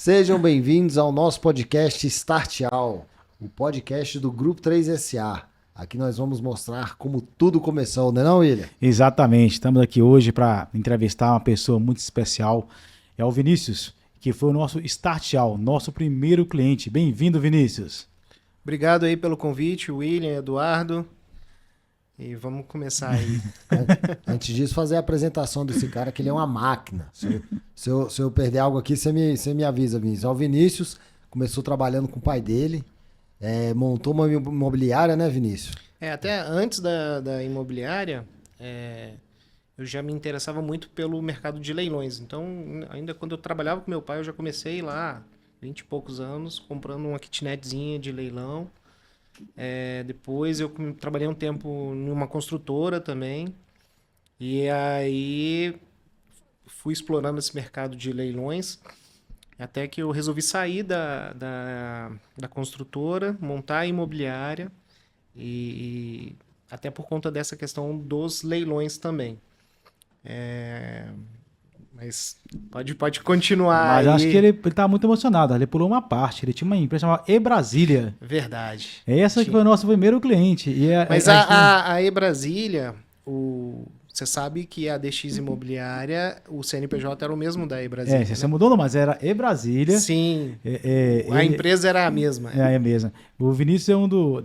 Sejam bem-vindos ao nosso podcast Start All, o podcast do Grupo 3SA. Aqui nós vamos mostrar como tudo começou, não é não, William? Exatamente, estamos aqui hoje para entrevistar uma pessoa muito especial, é o Vinícius, que foi o nosso Start All, nosso primeiro cliente. Bem-vindo, Vinícius. Obrigado aí pelo convite, William, Eduardo. E vamos começar aí. Antes disso, fazer a apresentação desse cara, que ele é uma máquina. Se eu perder algo aqui, você me avisa, Vinícius. O Vinícius começou trabalhando com o pai dele, montou uma imobiliária, né, Vinícius? Até antes da imobiliária, eu já me interessava muito pelo mercado de leilões. Então, ainda quando eu trabalhava com meu pai, eu já comecei lá, 20 e poucos anos, comprando uma kitnetzinha de leilão. Depois eu trabalhei um tempo em uma construtora também. E aí fui explorando esse mercado de leilões. Até que eu resolvi sair da construtora, montar a imobiliária. E até por conta dessa questão dos leilões também. Mas pode continuar. Mas aí. acho que ele tá muito emocionado, ele pulou uma parte, ele tinha uma empresa chamada E-Brasília. Verdade. Essa que foi o nosso primeiro cliente. Mas a E-Brasília, você sabe que a DX Imobiliária, o CNPJ era o mesmo da E-Brasília, você né? mudou não, mas era E-Brasília. Sim, a empresa era a mesma. É a mesma. O Vinícius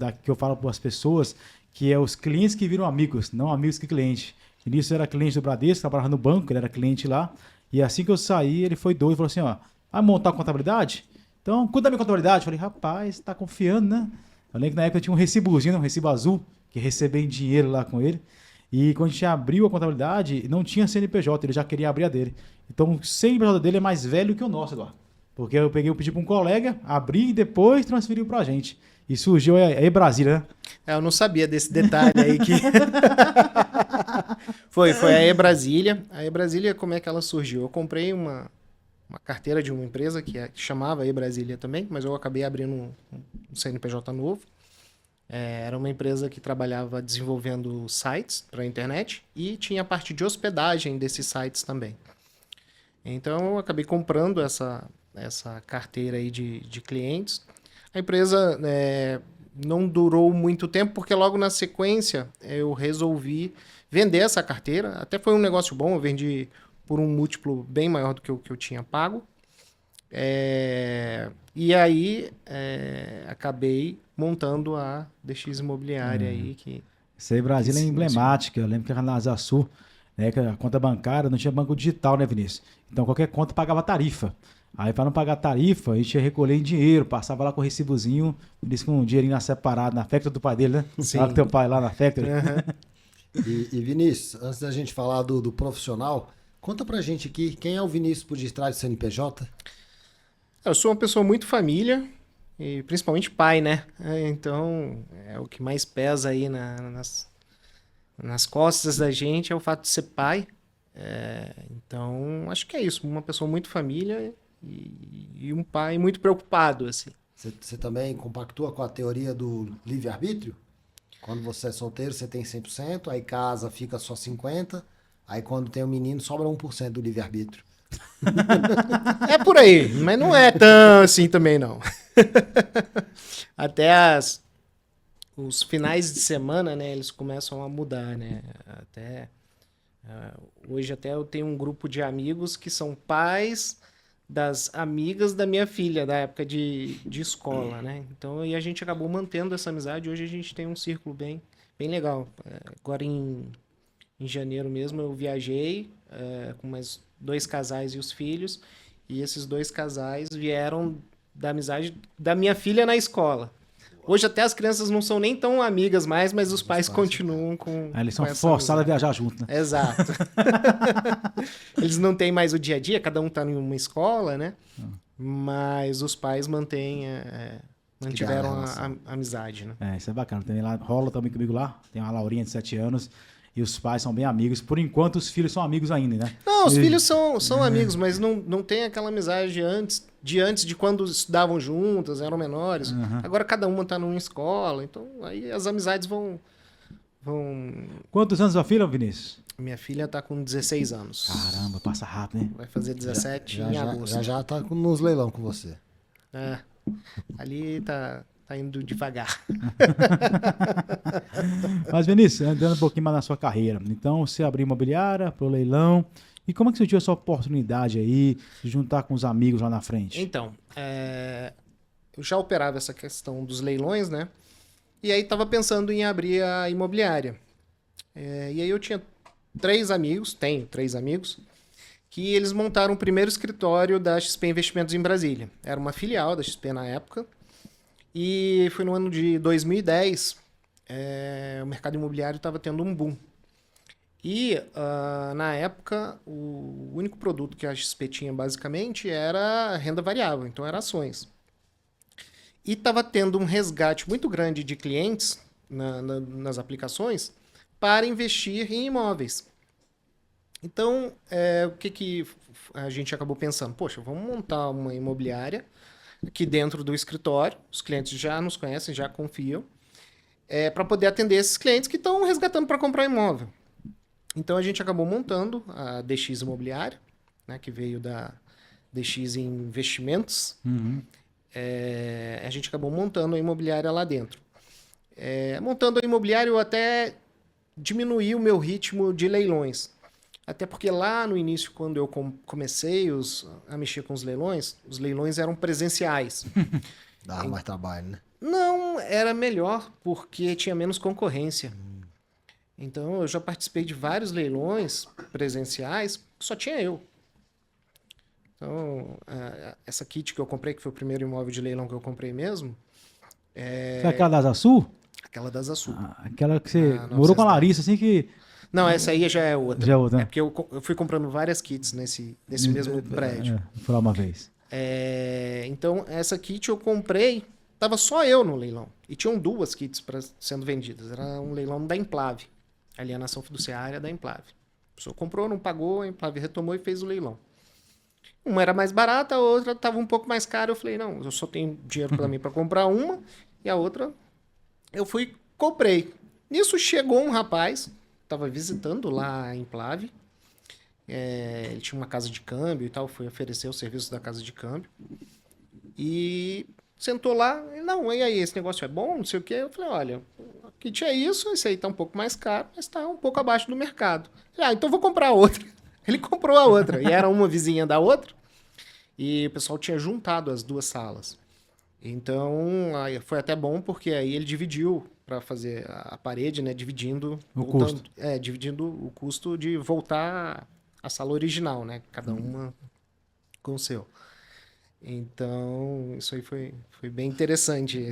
é que eu falo para as pessoas, que é os clientes que viram amigos, não amigos que cliente. O Vinícius era cliente do Bradesco, trabalhava no banco, ele era cliente lá. E assim que eu saí, ele foi doido e falou assim, vai montar a contabilidade? Então, cuida da minha contabilidade. Eu falei, rapaz, tá confiando, né? Eu lembro que na época eu tinha um recibozinho, um recibo azul, que recebia em dinheiro lá com ele. E quando a gente abriu a contabilidade, não tinha CNPJ, ele já queria abrir a dele. Então, o CNPJ dele é mais velho que o nosso, Eduardo. Porque eu pedi para um colega, abri e depois transferiu pra gente. E surgiu a E-Brasília, né? Eu não sabia desse detalhe aí que... Foi a E-Brasília. A E-Brasília, como é que ela surgiu? Eu comprei uma carteira de uma empresa que chamava E-Brasília também, mas eu acabei abrindo um CNPJ novo. Era uma empresa que trabalhava desenvolvendo sites para a internet e tinha a parte de hospedagem desses sites também. Então, eu acabei comprando essa carteira aí de clientes. A empresa não durou muito tempo, porque logo na sequência eu resolvi vender essa carteira. Até foi um negócio bom, eu vendi por um múltiplo bem maior do que o que eu tinha pago. E aí acabei montando a DX Imobiliária aí. Essa E-Brasília é emblemática. Eu lembro que era na Asa Sul, né, que a conta bancária não tinha banco digital, né, Vinícius? Então qualquer conta pagava tarifa. Aí, para não pagar tarifa, a gente ia recolher em dinheiro, passava lá com o recibozinho, disse com um dinheirinho lá separado na factory do pai dele, né? Sim. Lá com teu pai lá na factory. Uhum. E Vinícius, antes da gente falar do profissional, conta pra gente aqui, quem é o Vinícius por detrás do CNPJ? Eu sou uma pessoa muito família, e principalmente pai, né? Então, o que mais pesa aí nas costas da gente é o fato de ser pai. Então, acho que é isso, uma pessoa muito família e um pai muito preocupado, assim. Você também compactua com a teoria do livre-arbítrio? Quando você é solteiro, você tem 100%, aí casa, fica só 50%, aí quando tem um menino, sobra 1% do livre-arbítrio. É por aí, mas não é tão assim também, não. Até os finais de semana, né, eles começam a mudar, né? Hoje até eu tenho um grupo de amigos que são pais das amigas da minha filha, da época de escola, né? Então, e a gente acabou mantendo essa amizade. Hoje a gente tem um círculo bem legal. Agora em janeiro mesmo eu viajei com mais 2 casais e os filhos. E esses 2 casais vieram da amizade da minha filha na escola. Hoje até as crianças não são nem tão amigas mais, mas os pais continuam com Aí eles são com essa forçados a amizade. viajar junto, né? Exato. Eles não têm mais o dia a dia, cada um tá em uma escola, né? Mas os pais mantiveram a amizade, né? Isso é bacana. Tem lá, rola também comigo lá, tem uma Laurinha de 7 anos, e os pais são bem amigos. Por enquanto, os filhos são amigos ainda, né? Não, os filhos são amigos, mas não tem aquela amizade de quando estudavam juntas, eram menores. Agora cada uma tá numa escola, então aí as amizades vão... Quantos anos a filha, Vinícius? Minha filha tá com 16 anos. Caramba, passa rápido, né? Vai fazer 17 Já em já, agosto. já tá nos leilão com você. É, ali tá indo devagar. Mas, Vinícius, andando um pouquinho mais na sua carreira. Então, você abriu imobiliária pro leilão. E como é que surgiu essa oportunidade aí de juntar com os amigos lá na frente? Então, eu já operava essa questão dos leilões, né? E aí tava pensando em abrir a imobiliária. E aí eu tinha tenho três amigos, que eles montaram o primeiro escritório da XP Investimentos em Brasília. Era uma filial da XP na época. E foi no ano de 2010, o mercado imobiliário estava tendo um boom. E, na época, o único produto que a XP tinha, basicamente, era renda variável, então era ações. E estava tendo um resgate muito grande de clientes nas aplicações para investir em imóveis. Então, o que a gente acabou pensando? Poxa, vamos montar uma imobiliária aqui dentro do escritório, os clientes já nos conhecem, já confiam, para poder atender esses clientes que estão resgatando para comprar imóvel. Então a gente acabou montando a DX Imobiliária, né, que veio da DX Investimentos. Uhum. A gente acabou montando a imobiliária lá dentro. Montando a imobiliária, eu até diminuí o meu ritmo de leilões. Até porque lá no início, quando eu comecei a mexer com os leilões eram presenciais. Dava mais trabalho, né? Não, era melhor porque tinha menos concorrência. Então, eu já participei de vários leilões presenciais, só tinha eu. Então, essa kit que eu comprei, que foi o primeiro imóvel de leilão que eu comprei mesmo, Foi aquela da Asa Sul? aquela das Açul. Aquela que você não, morou com a vocês Larissa, assim que... Não, essa aí já é outra. Já é outra, né? Porque eu fui comprando várias kits nesse mesmo prédio. Foi lá uma vez. Então, essa kit eu comprei, tava só eu no leilão. E tinham duas kits sendo vendidas. Era um leilão da Implave, alienação fiduciária da Implave. A pessoa comprou, não pagou, a Implave retomou e fez o leilão. Uma era mais barata, a outra estava um pouco mais cara. Eu falei, não, eu só tenho dinheiro para mim para comprar uma, e a outra eu fui comprei. Nisso chegou um rapaz, estava visitando lá em Implave. Ele tinha uma casa de câmbio e tal, foi oferecer o serviço da casa de câmbio. E sentou lá, e não, e aí, esse negócio é bom, não sei o quê. Eu falei, olha, o kit é isso, esse aí tá um pouco mais caro, mas tá um pouco abaixo do mercado. Eu falei, então vou comprar outra. Ele comprou a outra, e era uma vizinha da outra, e o pessoal tinha juntado as duas salas. Então, aí foi até bom, porque aí ele dividiu para fazer a parede, né, dividindo o custo de voltar à sala original, né, cada uma com o seu. Então, isso aí foi bem interessante.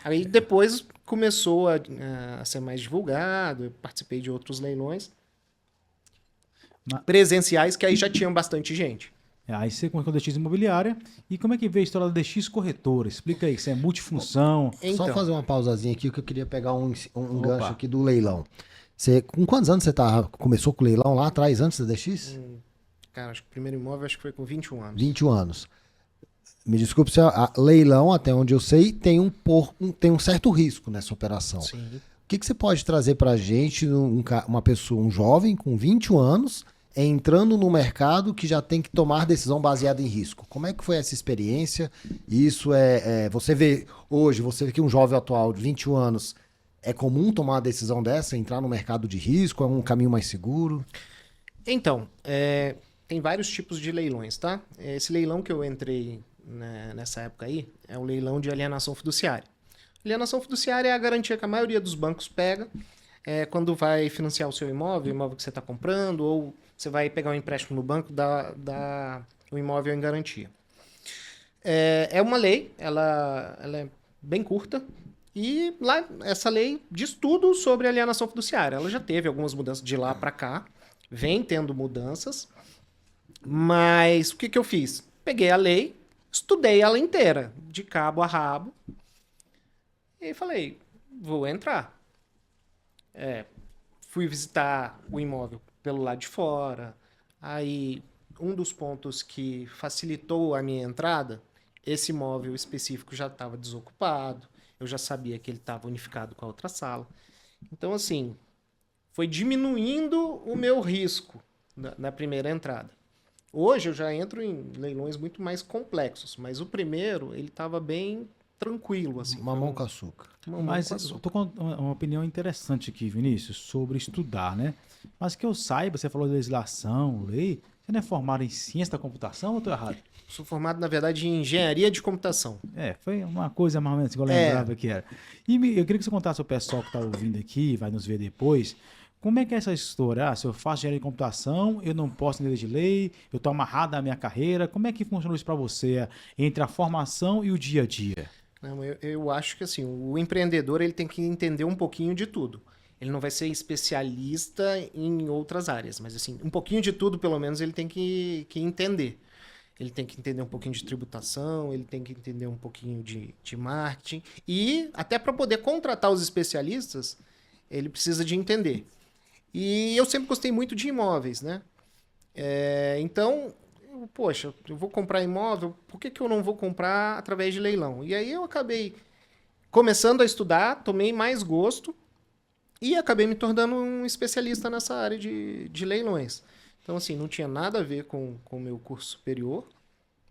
Aí depois começou a ser mais divulgado, eu participei de outros leilões presenciais, que aí já tinham bastante gente. Aí você começou a DX Imobiliária. E como é que veio a história da DX Corretora? Explica aí, isso é multifunção. Então, Só fazer uma pausazinha aqui, que eu queria pegar um gancho aqui do leilão. Você, com quantos anos você começou com o leilão lá atrás, antes da DX? cara, acho que o primeiro imóvel acho que foi com 21 anos. 21 anos. Me desculpe se leilão, até onde eu sei, tem um certo risco nessa operação. Sim. O que você pode trazer pra gente, uma pessoa, um jovem com 21 anos, entrando no mercado que já tem que tomar decisão baseada em risco? Como é que foi essa experiência? Isso você vê que um jovem atual de 21 anos, é comum tomar uma decisão dessa, entrar no mercado de risco? É um caminho mais seguro? Então, tem vários tipos de leilões, tá? Esse leilão que eu entrei nessa época aí é o leilão de alienação fiduciária. Alienação fiduciária é a garantia que a maioria dos bancos pega quando vai financiar o seu imóvel, o imóvel que você está comprando, ou você vai pegar um empréstimo no banco, dá o imóvel em garantia. É uma lei, ela é bem curta, e lá essa lei diz tudo sobre alienação fiduciária. Ela já teve algumas mudanças de lá para cá, vem tendo mudanças, mas o que eu fiz? Peguei a lei, estudei ela inteira, de cabo a rabo, e falei, vou entrar. Fui visitar o imóvel pelo lado de fora. Aí, um dos pontos que facilitou a minha entrada, esse imóvel específico já estava desocupado, eu já sabia que ele estava unificado com a outra sala. Então, assim, foi diminuindo o meu risco na primeira entrada. Hoje eu já entro em leilões muito mais complexos, mas o primeiro ele estava bem tranquilo. Assim, Mamão com açúcar. Mas eu tô com uma opinião interessante aqui, Vinícius, sobre estudar, né? Mas que eu saiba, você falou de legislação, lei, você não é formado em ciência da computação ou eu tô errado? Sou formado, na verdade, em engenharia de computação. Foi uma coisa mais ou menos que eu lembrava que era. E eu queria que você contasse ao pessoal que está ouvindo aqui, vai nos ver depois, como é que é essa história? Se eu faço engenharia de computação, eu não posso entender de lei, eu estou amarrado na minha carreira. Como é que funciona isso para você, entre a formação e o dia a dia? Não, eu acho que assim, o empreendedor ele tem que entender um pouquinho de tudo. Ele não vai ser especialista em outras áreas, mas assim, um pouquinho de tudo, pelo menos, ele tem que entender. Ele tem que entender um pouquinho de tributação, ele tem que entender um pouquinho de marketing. E até para poder contratar os especialistas, ele precisa de entender. E eu sempre gostei muito de imóveis, né? Então, poxa, eu vou comprar imóvel, por que eu não vou comprar através de leilão? E aí eu acabei começando a estudar, tomei mais gosto e acabei me tornando um especialista nessa área de leilões. Então, assim, não tinha nada a ver com o meu curso superior,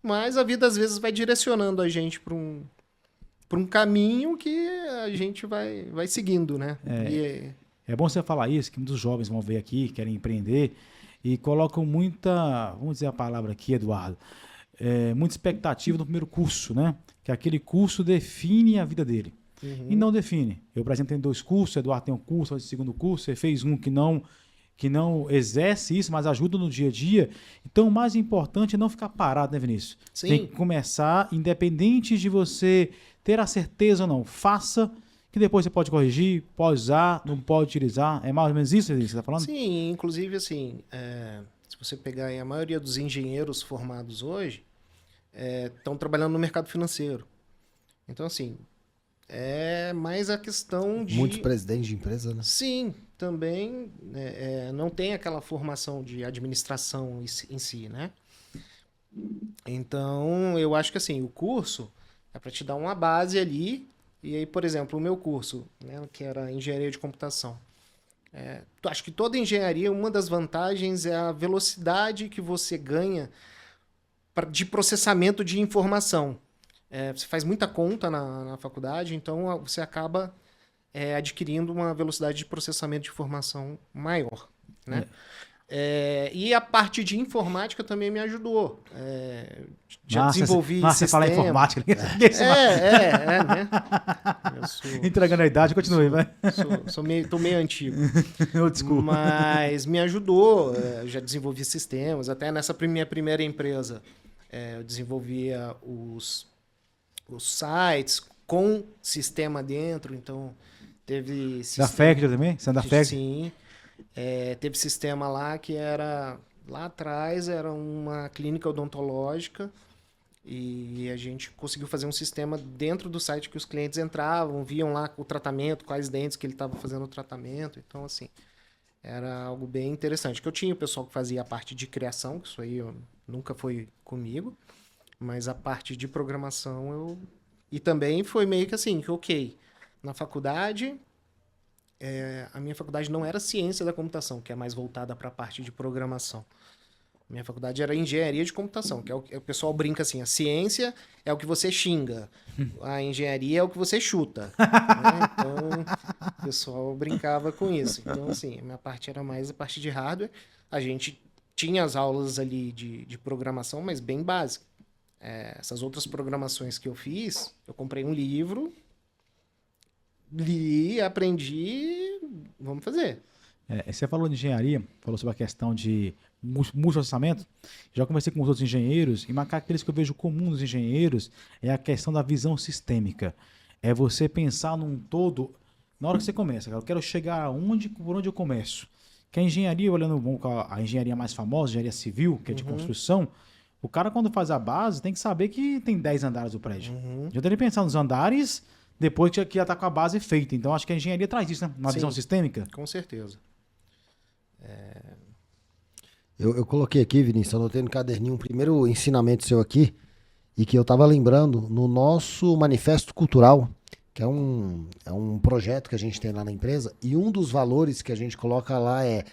mas a vida às vezes vai direcionando a gente para um caminho que a gente vai seguindo, né? É bom você falar isso, que muitos jovens vão ver aqui, querem empreender e colocam muita, vamos dizer a palavra aqui, Eduardo, muita expectativa no primeiro curso, né? Que aquele curso define a vida dele. E não define. Eu, por exemplo, tenho 2 cursos, o Eduardo tem um curso, o segundo curso, você fez um que não exerce isso, mas ajuda no dia a dia. Então, o mais importante é não ficar parado, né, Vinícius? Sim. Tem que começar, independente de você ter a certeza ou não. Faça, que depois você pode corrigir, pode usar, não pode utilizar. É mais ou menos isso que você está falando? Sim, inclusive assim, se você pegar aí, a maioria dos engenheiros formados hoje estão trabalhando no mercado financeiro. Então, assim, é mais a questão de... Muitos presidentes de empresa, né? Sim, também não tem aquela formação de administração em si, né? Então, eu acho que assim, o curso é para te dar uma base ali. E aí, por exemplo, o meu curso, né, que era engenharia de computação. Acho que toda engenharia, uma das vantagens é a velocidade que você ganha de processamento de informação. Você faz muita conta na faculdade, então você acaba adquirindo uma velocidade de processamento de informação maior, né? E a parte de informática também me ajudou. Já desenvolvi você sistema. fala informática. Né? Entregando a idade, continue, vai. Tô meio antigo. Desculpa. Mas me ajudou. Já desenvolvi sistemas. Até nessa minha primeira empresa, eu desenvolvia os sites com sistema dentro. Então, teve sistema... Da Factory também? Você é da Factory? Sim. Teve sistema lá que era... Lá atrás era uma clínica odontológica e a gente conseguiu fazer um sistema dentro do site que os clientes entravam, viam lá o tratamento, quais dentes que ele estava fazendo o tratamento. Então, assim, era algo bem interessante. Que eu tinha o pessoal que fazia a parte de criação, que isso aí nunca foi comigo, mas a parte de programação E também foi meio que assim, que ok, na faculdade... a minha faculdade não era ciência da computação, que é mais voltada para a parte de programação. Minha faculdade era engenharia de computação, que o pessoal brinca assim, a ciência é o que você xinga, a engenharia é o que você chuta. Né? Então, o pessoal brincava com isso. Então, assim, a minha parte era mais a parte de hardware. A gente tinha as aulas ali de programação, mas bem básica. Essas outras programações que eu fiz, eu comprei um livro... Li, aprendi, vamos fazer. Você falou de engenharia, falou sobre a questão de multi-orçamento. Já conversei com os outros engenheiros e uma característica que eu vejo comum dos engenheiros é a questão da visão sistêmica. É você pensar num todo na hora que você começa. Eu quero chegar por onde eu começo. Que a engenharia, olhando a engenharia mais famosa, a engenharia civil, que é de construção, o cara quando faz a base tem que saber que tem 10 andares do prédio. Já tem que pensar nos andares... Depois que já está com a base feita. Então, acho que a engenharia traz isso, né? Uma visão sistêmica. Com certeza. Eu coloquei aqui, Vinícius, anotei no caderninho um primeiro ensinamento seu aqui, e que eu estava lembrando no nosso manifesto cultural, que é um projeto que a gente tem lá na empresa, e um dos valores que a gente coloca lá é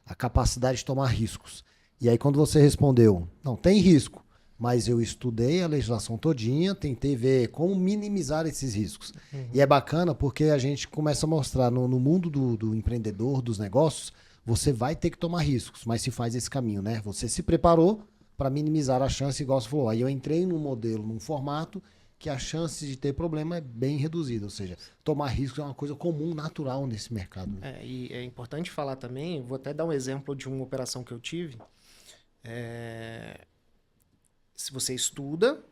a capacidade de tomar riscos. E aí quando você respondeu, não, tem risco, mas eu estudei a legislação todinha, tentei ver como minimizar esses riscos. E é bacana porque a gente começa a mostrar no mundo do empreendedor, dos negócios, você vai ter que tomar riscos, mas se faz esse caminho, né? Você se preparou para minimizar a chance, igual você falou. Aí eu entrei num modelo, num formato que a chance de ter problema é bem reduzida. Ou seja, tomar riscos é uma coisa comum, natural nesse mercado. Né? E é importante falar também, vou até dar um exemplo de uma operação que eu tive. Se você estuda,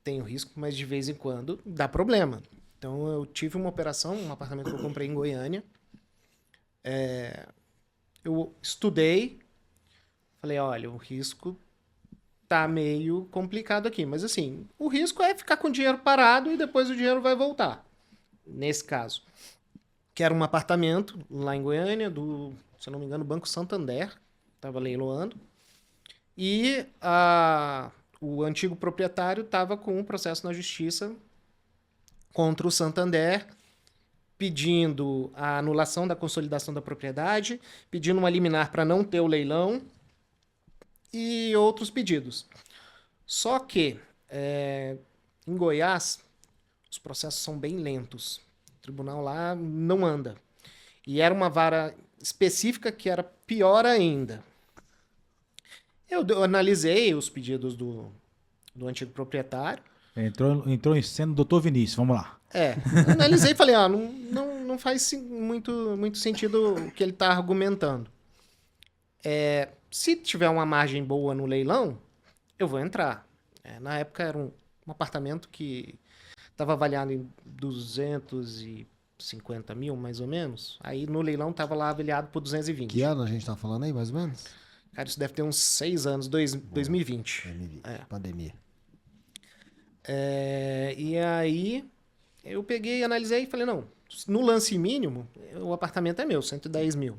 tem o risco, mas de vez em quando dá problema. Então eu tive uma operação, um apartamento que eu comprei em Goiânia. Eu estudei, falei, olha, o risco tá meio complicado aqui. Mas assim, o risco é ficar com o dinheiro parado e depois o dinheiro vai voltar. Nesse caso. Que era um apartamento lá em Goiânia, se eu não me engano, Banco Santander. Estava leiloando. E o antigo proprietário estava com um processo na justiça contra o Santander, pedindo a anulação da consolidação da propriedade, pedindo uma liminar para não ter o leilão e outros pedidos. Só que, em Goiás, os processos são bem lentos. O tribunal lá não anda. E era uma vara específica que era pior ainda. Eu analisei os pedidos do antigo proprietário. Entrou em cena o doutor Vinícius, vamos lá. Analisei e falei, não faz muito sentido o que ele está argumentando. Se tiver uma margem boa no leilão, eu vou entrar. Na época era um apartamento que estava avaliado em 250 mil, mais ou menos. Aí no leilão estava lá avaliado por 220. Que ano a gente está falando aí, mais ou menos? Cara, isso deve ter uns 6 anos, 2020. Pandemia. E aí eu peguei, analisei e falei, não, no lance mínimo, o apartamento é meu, 110 mil.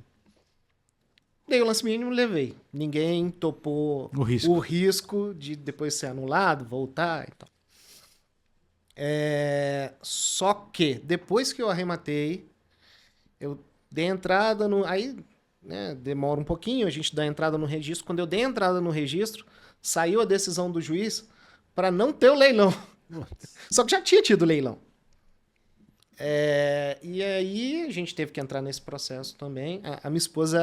Dei o lance mínimo e levei. Ninguém topou o risco de depois ser anulado, voltar e tal. Só que, depois que eu arrematei, eu dei entrada no... Aí, né, demora um pouquinho, a gente dá entrada no registro. Quando eu dei entrada no registro, saiu a decisão do juiz para não ter o leilão. Só que já tinha tido leilão. E aí a gente teve que entrar nesse processo também. A minha esposa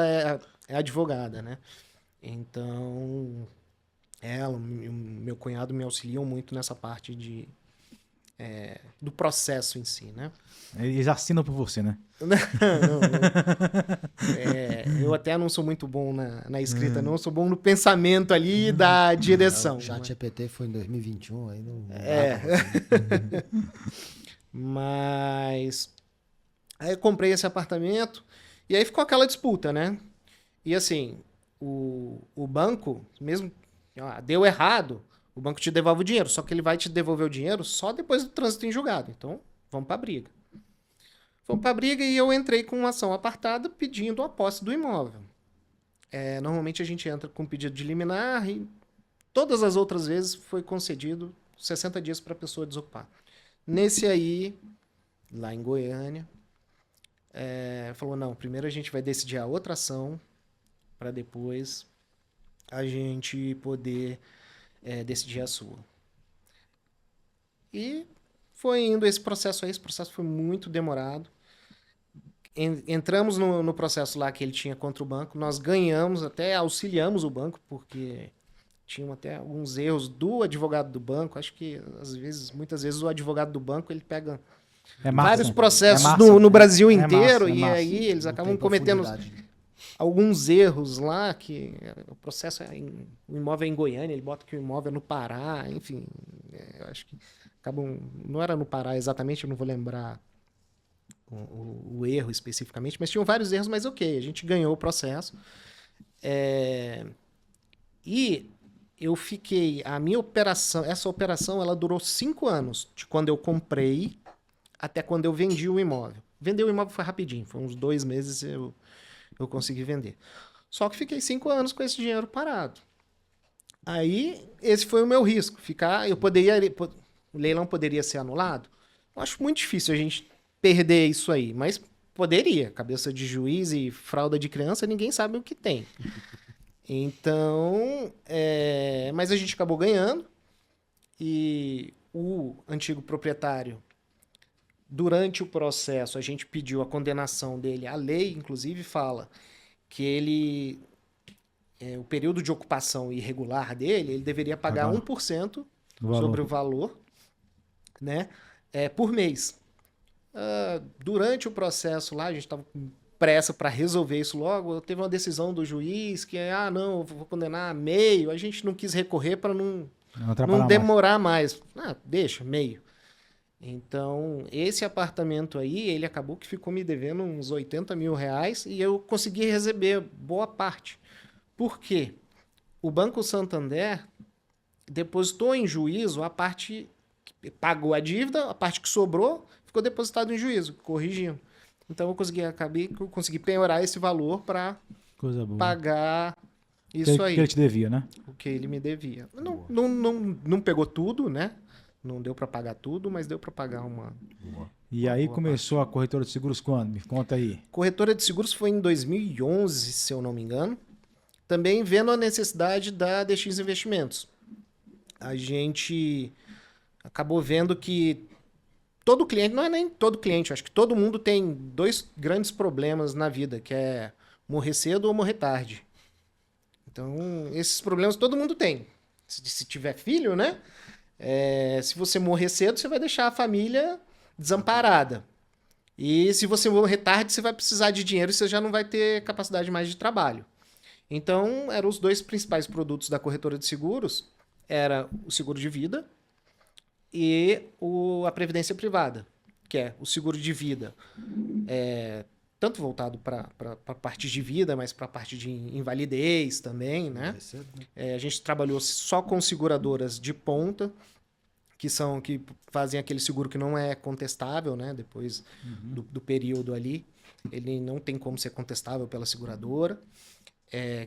é advogada, né? Então, ela e o meu cunhado me auxiliam muito nessa parte do processo em si, né? Eles assinam por você, né? Não. Eu até não sou muito bom na escrita, não. Eu sou bom no pensamento ali da direção. O ChatGPT foi em 2021, aí não Mas aí eu comprei esse apartamento e aí ficou aquela disputa, né? E assim, o banco, mesmo deu errado, o banco te devolve o dinheiro, só que ele vai te devolver o dinheiro só depois do trânsito em julgado. Então, vamos pra briga. Fomos pra briga e eu entrei com uma ação apartada pedindo a posse do imóvel. Normalmente a gente entra com pedido de liminar e todas as outras vezes foi concedido 60 dias para a pessoa desocupar. Nesse aí, lá em Goiânia, falou, não, primeiro a gente vai decidir a outra ação para depois a gente poder decidir a sua. E foi indo esse processo aí, esse processo foi muito demorado. Entramos no processo lá que ele tinha contra o banco, nós ganhamos, até auxiliamos o banco, porque tinham até alguns erros do advogado do banco. Acho que, muitas vezes, o advogado do banco ele pega vários processos no Brasil inteiro e aí eles acabam cometendo alguns erros lá, que o processo o imóvel é em Goiânia, ele bota que o imóvel é no Pará, enfim, eu acho que acabam, não era no Pará exatamente, eu não vou lembrar o erro especificamente, mas tinham vários erros, mas ok, a gente ganhou o processo. E eu fiquei, essa operação ela durou 5 anos, de quando eu comprei até quando eu vendi o imóvel. Vender o imóvel foi rapidinho, foi uns 2 meses eu consegui vender. Só que fiquei 5 anos com esse dinheiro parado. Aí, esse foi o meu risco. O leilão poderia ser anulado? Eu acho muito difícil a gente perder isso aí, mas poderia. Cabeça de juiz e fralda de criança, ninguém sabe o que tem. Então, mas a gente acabou ganhando e o antigo proprietário, durante o processo, a gente pediu a condenação dele. A lei, inclusive, fala que ele, o período de ocupação irregular dele, ele deveria pagar 1% sobre o valor, né, por mês. Durante o processo lá, a gente estava com pressa para resolver isso logo, teve uma decisão do juiz que, não, eu vou condenar meio, a gente não quis recorrer para não demorar mais. Deixa, meio. Então, esse apartamento aí, ele acabou que ficou me devendo uns 80 mil reais e eu consegui receber boa parte. Por quê? O Banco Santander depositou em juízo a parte que pagou a dívida, a parte que sobrou ficou depositado em juízo, corrigindo. Então, eu consegui penhorar esse valor para pagar isso aí. O que ele te devia, né? O que ele me devia. Não pegou tudo, né? Não deu para pagar tudo, mas deu para pagar uma... E aí começou a corretora de seguros quando? Me conta aí. Corretora de seguros foi em 2011, se eu não me engano. Também vendo a necessidade da DX Investimentos. A gente acabou vendo que todo cliente, não é nem todo cliente, acho que todo mundo tem 2 grandes problemas na vida, que é morrer cedo ou morrer tarde. Então, esses problemas todo mundo tem. Se tiver filho, né? Se você morrer cedo, você vai deixar a família desamparada. E se você morrer tarde, você vai precisar de dinheiro e você já não vai ter capacidade mais de trabalho. Então, eram os 2 principais produtos da corretora de seguros. Era o seguro de vida e a previdência privada, que é o seguro de vida. Tanto voltado para a parte de vida, mas para a parte de invalidez também, né? A gente trabalhou só com seguradoras de ponta, que fazem aquele seguro que não é contestável, né? Depois do período ali, ele não tem como ser contestável pela seguradora,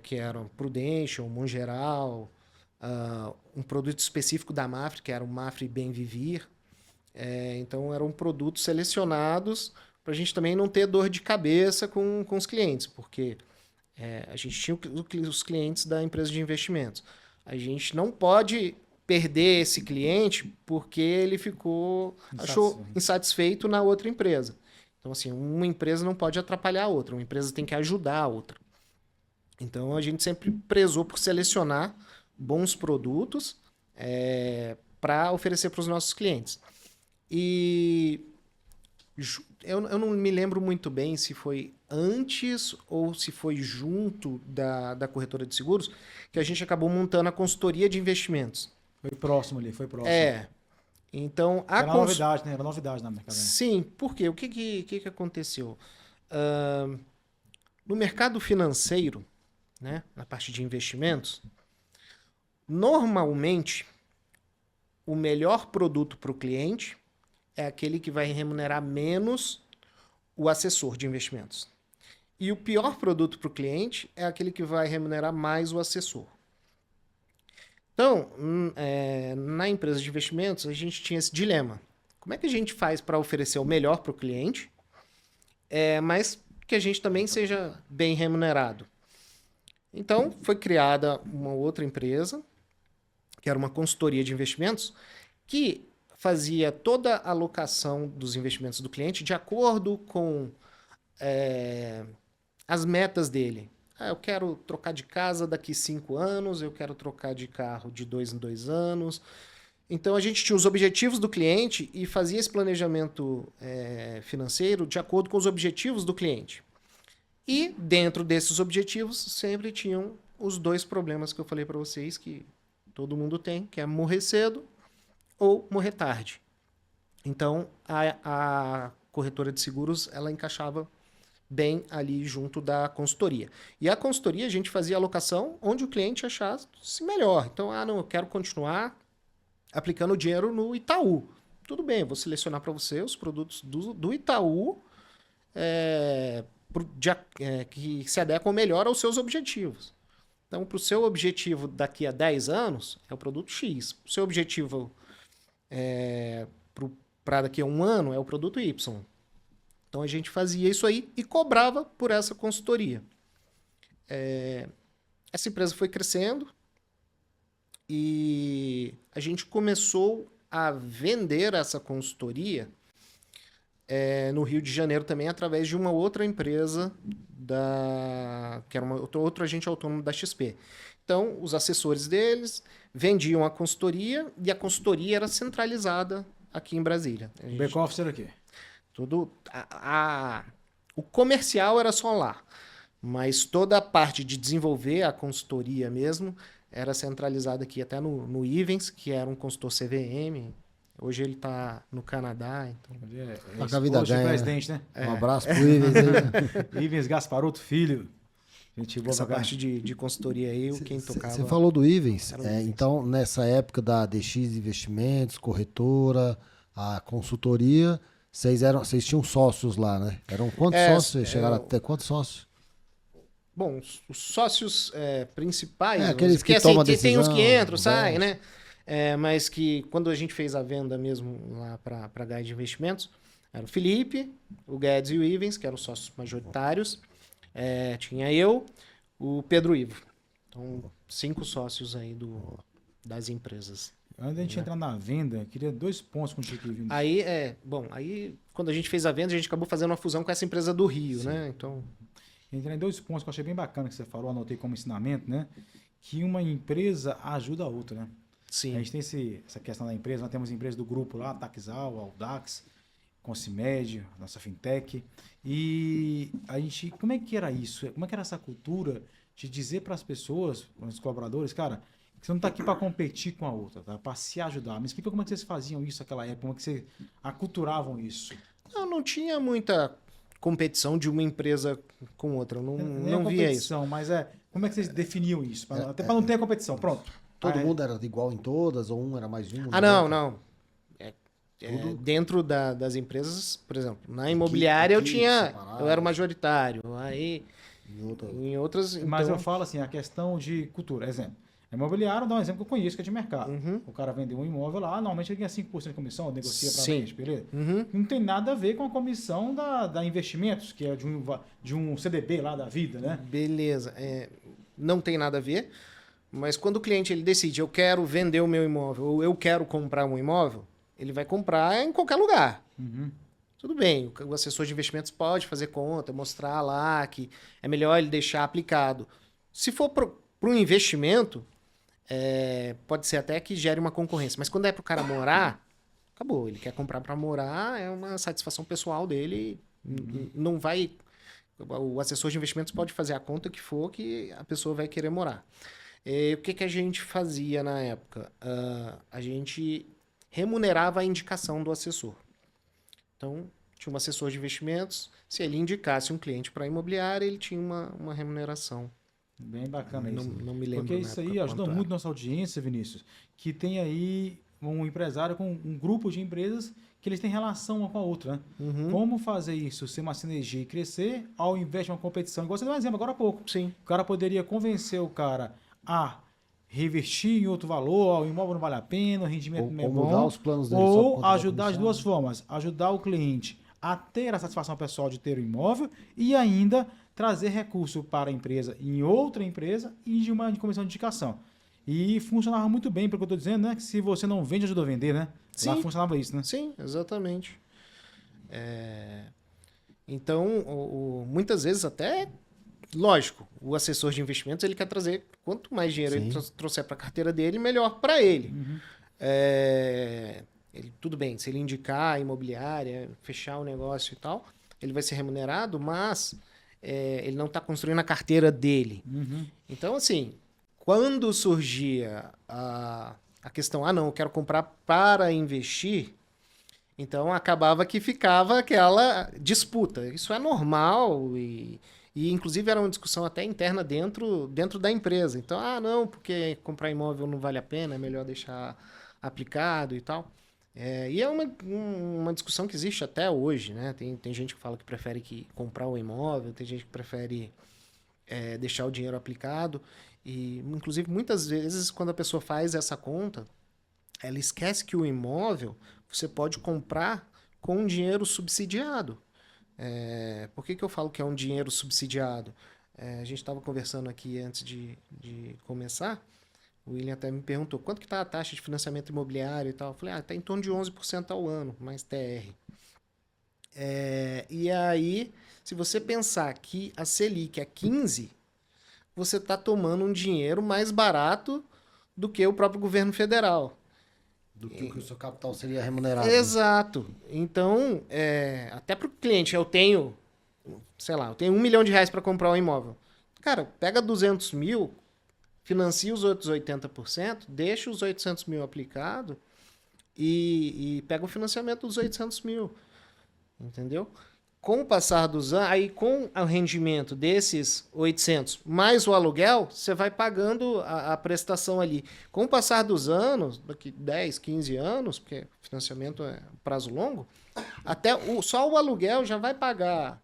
que eram Prudential, Mongeral, um produto específico da Mafre, que era o Mafre Bem Vivir. Então, eram produtos selecionados para a gente também não ter dor de cabeça com os clientes, porque a gente tinha os clientes da empresa de investimentos. A gente não pode perder esse cliente porque ele achou insatisfeito na outra empresa. Então, assim, uma empresa não pode atrapalhar a outra, uma empresa tem que ajudar a outra. Então, a gente sempre prezou por selecionar bons produtos para oferecer para os nossos clientes. E eu não me lembro muito bem se foi antes ou se foi junto da corretora de seguros que a gente acabou montando a consultoria de investimentos. Foi próximo ali, foi próximo. Então, era novidade, né? Era novidade na mercado. Sim, por quê? O que aconteceu? No mercado financeiro, né, na parte de investimentos, normalmente, o melhor produto para o cliente é aquele que vai remunerar menos o assessor de investimentos. E o pior produto para o cliente é aquele que vai remunerar mais o assessor. Então, na empresa de investimentos, a gente tinha esse dilema. Como é que a gente faz para oferecer o melhor para o cliente, mas que a gente também seja bem remunerado? Então, foi criada uma outra empresa, que era uma consultoria de investimentos, que fazia toda a alocação dos investimentos do cliente de acordo com as metas dele. Eu quero trocar de casa daqui 5 anos, eu quero trocar de carro de 2 em 2 anos. Então, a gente tinha os objetivos do cliente e fazia esse planejamento financeiro de acordo com os objetivos do cliente. E, dentro desses objetivos, sempre tinham os 2 problemas que eu falei para vocês, que todo mundo tem, que é morrer cedo ou morrer tarde. Então, a corretora de seguros, ela encaixava bem ali junto da consultoria. E a consultoria, a gente fazia alocação onde o cliente achasse melhor. Então, não, eu quero continuar aplicando o dinheiro no Itaú. Tudo bem, eu vou selecionar para você os produtos do Itaú que se adequam melhor aos seus objetivos. Então, para o seu objetivo daqui a 10 anos, é o produto X. O seu objetivo para daqui a 1 ano é o produto Y. Então a gente fazia isso aí e cobrava por essa consultoria. Essa empresa foi crescendo e a gente começou a vender essa consultoria no Rio de Janeiro também, através de uma outra empresa, que era outro agente autônomo da XP. Então, os assessores deles vendiam a consultoria e a consultoria era centralizada aqui em Brasília. O back-office era aqui. O comercial era só lá, mas toda a parte de desenvolver a consultoria mesmo era centralizada aqui, até no Ivens, que era um consultor CVM. Hoje ele está no Canadá. Então... Tá com a vida ganha, presidente, né? Um abraço pro Ivens aí. Ivens Gasparoto Filho. Gente boa. Essa parte de consultoria aí, quem tocava... Você falou do Ivens. Ivens. Então, nessa época da DX Investimentos, corretora, a consultoria, vocês tinham sócios lá, né? Eram quantos sócios? Vocês chegaram até quantos sócios? Bom, os sócios principais... aqueles que tomam decisão. Tem uns que entram, saem, né? Mas que quando a gente fez a venda mesmo lá para a Guide Investimentos, era o Felipe, o Guedes e o Ivens, que eram os sócios majoritários. Tinha eu, o Pedro Ivo. Então, 5 sócios aí das empresas. Antes da gente entrar na venda, eu queria 2 pontos contigo aqui. Aí quando a gente fez a venda, a gente acabou fazendo uma fusão com essa empresa do Rio, Sim. né? Então... Entrei em 2 pontos que eu achei bem bacana que você falou, anotei como ensinamento, né? Que uma empresa ajuda a outra, né? Sim. A gente tem essa questão da empresa, nós temos empresas do grupo lá, Taxal, Audax, Consimed, nossa fintech. E a gente, como é que era isso? Como é que era essa cultura de dizer para as pessoas, para os colaboradores, cara, que você não está aqui para competir com a outra, tá? Para se ajudar. Me explica como é que vocês faziam isso naquela época, como é que vocês aculturavam isso? Não tinha muita competição de uma empresa com outra. Não via isso. Mas como é que vocês definiam isso? Até para não ter competição. Pronto. Todo mundo era igual em todas, ou um era mais um? Não. Dentro das empresas, por exemplo, na imobiliária eu era o majoritário. Aí em outras. Mas eu falo assim, a questão de cultura. Exemplo, a imobiliária, dá um exemplo que eu conheço, que é de mercado. Uhum. O cara vendeu um imóvel lá, normalmente ele ganha 5% de comissão, negocia para frente, beleza? Uhum. Não tem nada a ver com a comissão da investimentos, que é de um CDB lá da vida, né? Beleza. Não tem nada a ver. Mas quando o cliente ele decide, eu quero vender o meu imóvel, ou eu quero comprar um imóvel, ele vai comprar em qualquer lugar. Uhum. Tudo bem, o assessor de investimentos pode fazer conta, mostrar lá que é melhor ele deixar aplicado. Se for para um investimento, pode ser até que gere uma concorrência. Mas quando é para o cara morar, acabou. Ele quer comprar para morar, é uma satisfação pessoal dele. Uhum. Não vai... O assessor de investimentos pode fazer a conta que for que a pessoa vai querer morar. O que a gente fazia na época? A gente remunerava a indicação do assessor. Então, tinha um assessor de investimentos, se ele indicasse um cliente para a imobiliária, ele tinha uma remuneração. Bem bacana isso. Não me lembro. Porque isso aí ajuda muito nossa audiência, Vinícius, que tem aí um empresário com um grupo de empresas que eles têm relação uma com a outra, né? Uhum. Como fazer isso ser uma sinergia e crescer ao invés de uma competição? Igual você deu um exemplo agora há pouco. Sim. O cara poderia convencer o cara a revestir em outro valor, o imóvel não vale a pena, o rendimento não é bom. Mudar os planos dele, ou ajudar de 2 formas. Ajudar o cliente a ter a satisfação pessoal de ter o imóvel e ainda trazer recurso para a empresa em outra empresa e de uma comissão de indicação. E funcionava muito bem, pelo que eu estou dizendo, né? Que se você não vende, ajuda a vender, né? Sim. Lá funcionava isso, né? Sim, exatamente. Então, muitas vezes até... Lógico, o assessor de investimentos ele quer trazer quanto mais dinheiro ele trouxer para a carteira dele, melhor para ele. Uhum. Tudo bem, se ele indicar a imobiliária, fechar o negócio e tal, ele vai ser remunerado, mas ele não está construindo a carteira dele. Uhum. Então, assim, quando surgia a questão, não, eu quero comprar para investir, então acabava que ficava aquela disputa. Isso é normal e inclusive era uma discussão até interna dentro da empresa. Então, não, porque comprar imóvel não vale a pena, é melhor deixar aplicado e tal. E é uma discussão que existe até hoje, né? Tem gente que fala que prefere comprar o imóvel, tem gente que prefere deixar o dinheiro aplicado. E, inclusive, muitas vezes, quando a pessoa faz essa conta, ela esquece que o imóvel você pode comprar com dinheiro subsidiado. Por que eu falo que é um dinheiro subsidiado? A gente estava conversando aqui antes de começar, o William até me perguntou quanto que está a taxa de financiamento imobiliário e tal. Eu falei, está em torno de 11% ao ano, mais TR. E aí, se você pensar que a Selic é 15%, você está tomando um dinheiro mais barato do que o próprio governo federal. Do que o seu capital seria remunerado. Né? Exato. Então, até para o cliente, eu tenho R$1 milhão para comprar um imóvel. Cara, pega 200 mil, financia os outros 80%, deixa os 800 mil aplicado e pega o financiamento dos 800 mil. Entendeu? Com o passar dos anos, aí com o rendimento desses 800 mais o aluguel, você vai pagando a prestação ali. Com o passar dos anos, daqui 10, 15 anos, porque financiamento é prazo longo, só o aluguel já vai pagar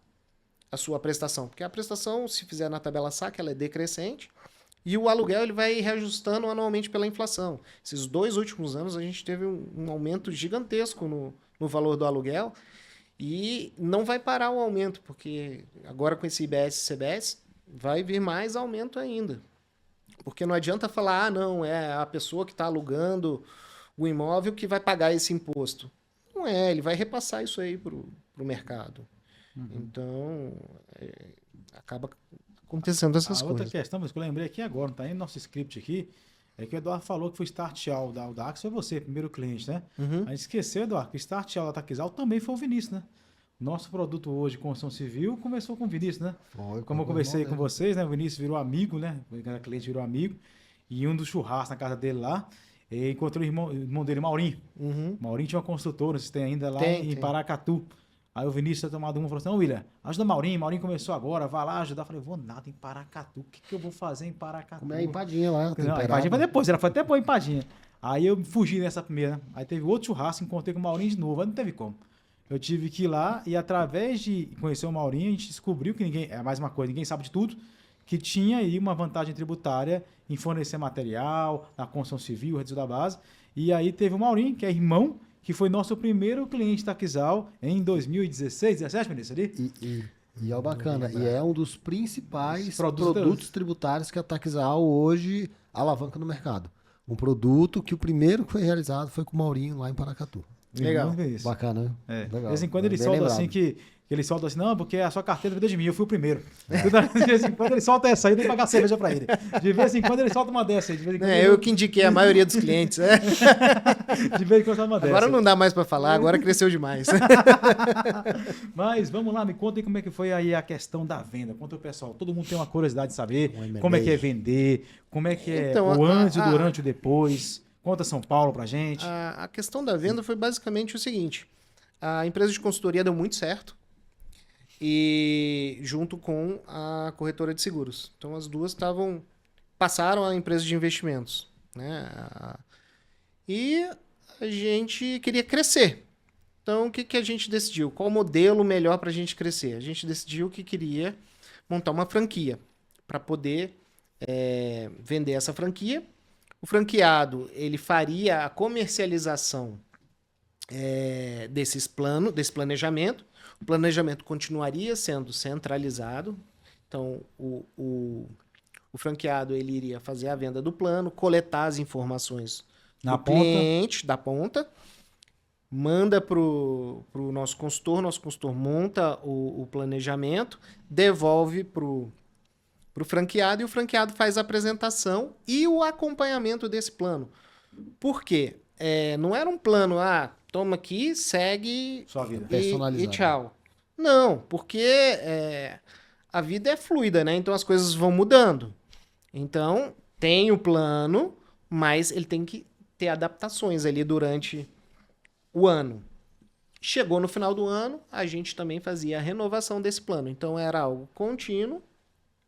a sua prestação. Porque a prestação, se fizer na tabela SAC, ela é decrescente. E o aluguel ele vai reajustando anualmente pela inflação. Esses 2 últimos anos a gente teve um aumento gigantesco no valor do aluguel. E não vai parar o aumento, porque agora com esse IBS e CBS vai vir mais aumento ainda. Porque não adianta falar, não, é a pessoa que está alugando o imóvel que vai pagar esse imposto. Não é, ele vai repassar isso aí para o mercado. Então, acaba acontecendo essas coisas. Outra questão, mas que eu lembrei aqui agora, não está aí no nosso script aqui, é que o Eduardo falou que foi Start All da Audax, foi você, primeiro cliente, né? A gente esqueceu, Eduardo, que o Start All da Taquizal também foi o Vinícius, né? Nosso produto hoje, construção civil, começou com o Vinícius, né? Como eu conversei com vocês, né? O Vinícius virou amigo, né? O cliente virou amigo. E um dos churrascos na casa dele lá, encontrou o irmão dele, Maurinho. Maurinho tinha uma construtora, não sei se tem ainda lá em Paracatu. Aí o Vinícius tinha tomado uma e falou assim, William, ajuda Maurinho começou agora, vai lá ajudar. Eu falei, vou nada em Paracatu, o que eu vou fazer em Paracatu? Comer a empadinha lá. Não, a empadinha foi depois, ela foi até boa a empadinha. Aí eu fugi nessa primeira, aí teve outro churrasco, encontrei com o Maurinho de novo, aí não teve como. Eu tive que ir lá e através de conhecer o Maurinho, a gente descobriu que mais uma coisa, ninguém sabe de tudo, que tinha aí uma vantagem tributária em fornecer material, na construção civil, redução da base. E aí teve o Maurinho, que é irmão, que foi nosso primeiro cliente Taquizal em 2016, 17, Vinícius, ali? E é bacana, e é um dos principais produtos tributários que a Taquizal hoje alavanca no mercado. Um produto que o primeiro que foi realizado foi com o Maurinho lá em Paracatu. Legal. Bacana, né? Legal. De vez em quando ele solta assim que ele solta assim, não, porque a sua carteira veio de mim, eu fui o primeiro. De vez em quando ele solta essa aí, tem que pagar cerveja pra ele. De vez em quando ele solta uma dessa aí. De vez em quando eu que indiquei a maioria dos clientes. De vez em quando solta uma dessa. Agora não dá mais pra falar, agora cresceu demais. Mas vamos lá, me conta aí como é que foi aí a questão da venda. Conta o pessoal, todo mundo tem uma curiosidade de saber como é que é vender, como é que é o antes, o durante, o depois. Conta São Paulo pra gente. A questão da venda foi basicamente o seguinte. A empresa de consultoria deu muito certo. E junto com a corretora de seguros. Então as duas passaram a empresa de investimentos. Né? E a gente queria crescer. Então o que a gente decidiu? Qual o modelo melhor para a gente crescer? A gente decidiu que queria montar uma franquia para poder vender essa franquia. O franqueado ele faria a comercialização desse planejamento. O planejamento continuaria sendo centralizado. Então, o franqueado ele iria fazer a venda do plano, coletar as informações do cliente, da ponta, manda para o nosso consultor monta o planejamento, devolve para o franqueado e o franqueado faz a apresentação e o acompanhamento desse plano. Por quê? Não era um plano, toma aqui, segue sua vida. E tchau. Não, porque a vida é fluida, né? Então as coisas vão mudando. Então tem o plano, mas ele tem que ter adaptações ali durante o ano. Chegou no final do ano, a gente também fazia a renovação desse plano. Então era algo contínuo.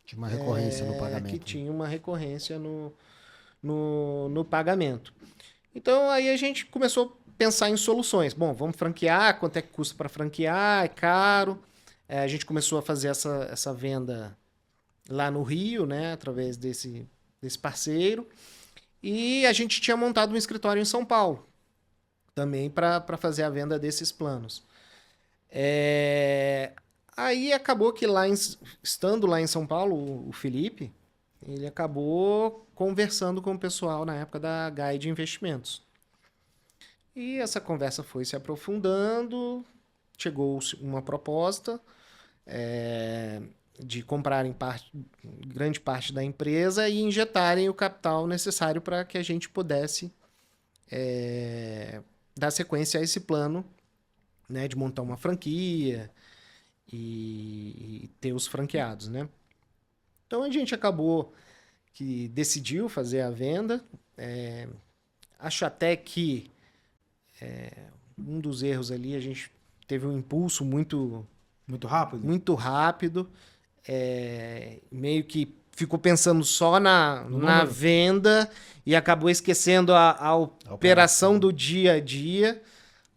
Tinha uma recorrência no pagamento. Que tinha uma recorrência no pagamento. Então aí a gente começou a pensar em soluções. Bom, vamos franquear, quanto é que custa para franquear, é caro. A gente começou a fazer essa venda lá no Rio, né, através desse parceiro. E a gente tinha montado um escritório em São Paulo, também para fazer a venda desses planos. Aí acabou que estando lá em São Paulo, o Felipe, ele acabou conversando com o pessoal na época da Guide Investimentos. E essa conversa foi se aprofundando, chegou uma proposta de comprarem grande parte da empresa e injetarem o capital necessário para que a gente pudesse dar sequência a esse plano, né, de montar uma franquia e ter os franqueados, né? Então a gente acabou que decidiu fazer a venda. Acho até que um dos erros ali, a gente teve um impulso muito rápido? Muito rápido. Meio que ficou pensando só na venda e acabou esquecendo a operação do dia a dia.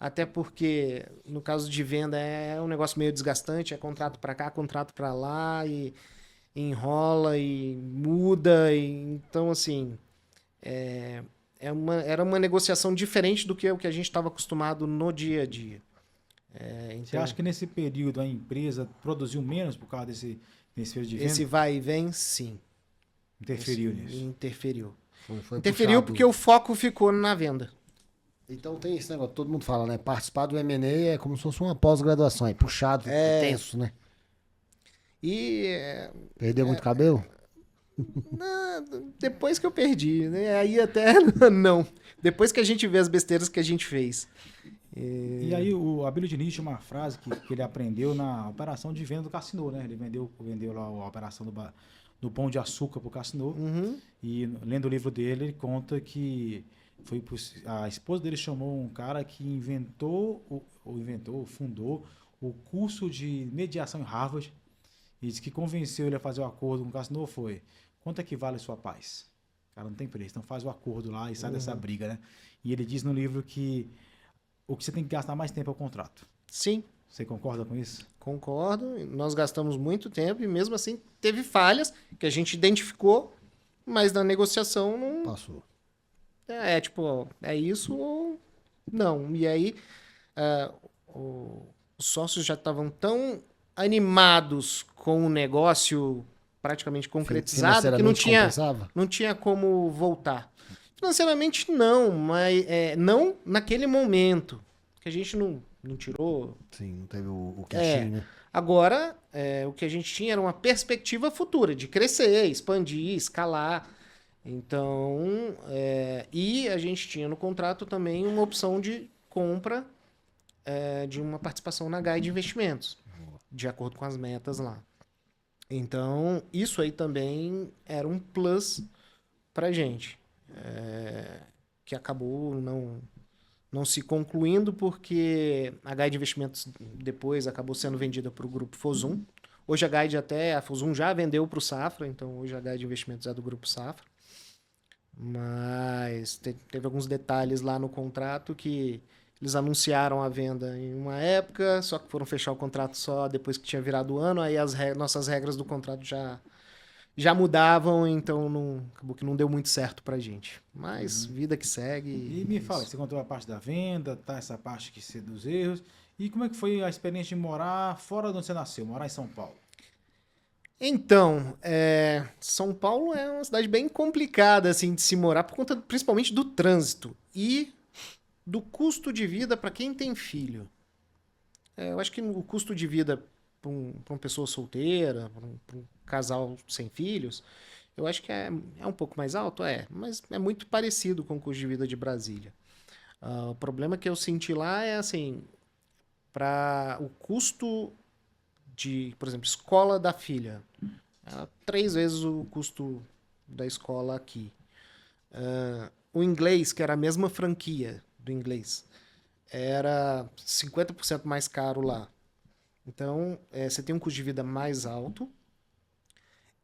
Até porque, no caso de venda, é um negócio meio desgastante. É contrato para cá, contrato para lá, e enrola e muda. Então, assim, era uma negociação diferente do que o que a gente estava acostumado no dia a dia. Então, você acha que nesse período a empresa produziu menos por causa desse período de venda? Esse vai e vem, sim. Interferiu nisso? Interferiu. Foi Interferiu puxado. porque o foco ficou na venda. Então tem esse negócio, todo mundo fala, né? Participar do M&A é como se fosse uma pós-graduação, é puxado, é tenso, né? Perdeu muito cabelo? Depois que eu perdi, né? Aí até não. Depois que a gente vê as besteiras que a gente fez. E aí o Abílio Diniz tinha uma frase que ele aprendeu na operação de venda do Cassino, né? Ele vendeu lá a operação do Pão de Açúcar pro Cassino. Uhum. E lendo o livro dele, ele conta que a esposa dele chamou um cara que fundou o curso de mediação em Harvard e disse que convenceu ele a fazer o acordo com o Cassino foi: quanto é que vale a sua paz? Cara, não tem preço, então faz o acordo lá e sai dessa briga, né? E ele diz no livro que o que você tem que gastar mais tempo é o contrato. Sim. Você concorda com isso? Concordo. Nós gastamos muito tempo e mesmo assim teve falhas que a gente identificou, mas na negociação não... Passou. É isso ou não. E aí os sócios já estavam tão animados com o negócio praticamente concretizado que não tinha como voltar. Financeiramente não, mas não naquele momento, que a gente não tirou. Sim, não teve o caixinho, né? Agora, o que a gente tinha era uma perspectiva futura de crescer, expandir, escalar. Então, e a gente tinha no contrato também uma opção de compra de uma participação na Guide Investimentos, de acordo com as metas lá. Então, isso aí também era um plus pra gente, que acabou não se concluindo porque a Guide Investimentos depois acabou sendo vendida para o grupo Fosun. Hoje a Fosun já vendeu para o Safra, então hoje a Guide Investimentos é do grupo Safra. Mas teve alguns detalhes lá no contrato que eles anunciaram a venda em uma época, só que foram fechar o contrato só depois que tinha virado o ano, aí nossas regras do contrato já mudavam, então acabou que não deu muito certo pra gente. Mas vida que segue. E me fala, você contou a parte da venda, tá? Essa parte dos erros. E como é que foi a experiência de morar fora de onde você nasceu, morar em São Paulo? Então, São Paulo é uma cidade bem complicada assim, de se morar, por conta principalmente do trânsito e do custo de vida para quem tem filho. Eu acho que o custo de vida para uma pessoa solteira, para um casal sem filhos, eu acho que é um pouco mais alto, mas é muito parecido com o custo de vida de Brasília. O problema que eu senti lá é assim, para o custo de, por exemplo, escola da filha, 3 vezes o custo da escola aqui. O inglês, que era a mesma franquia do inglês, era 50% mais caro lá. Então, você tem um custo de vida mais alto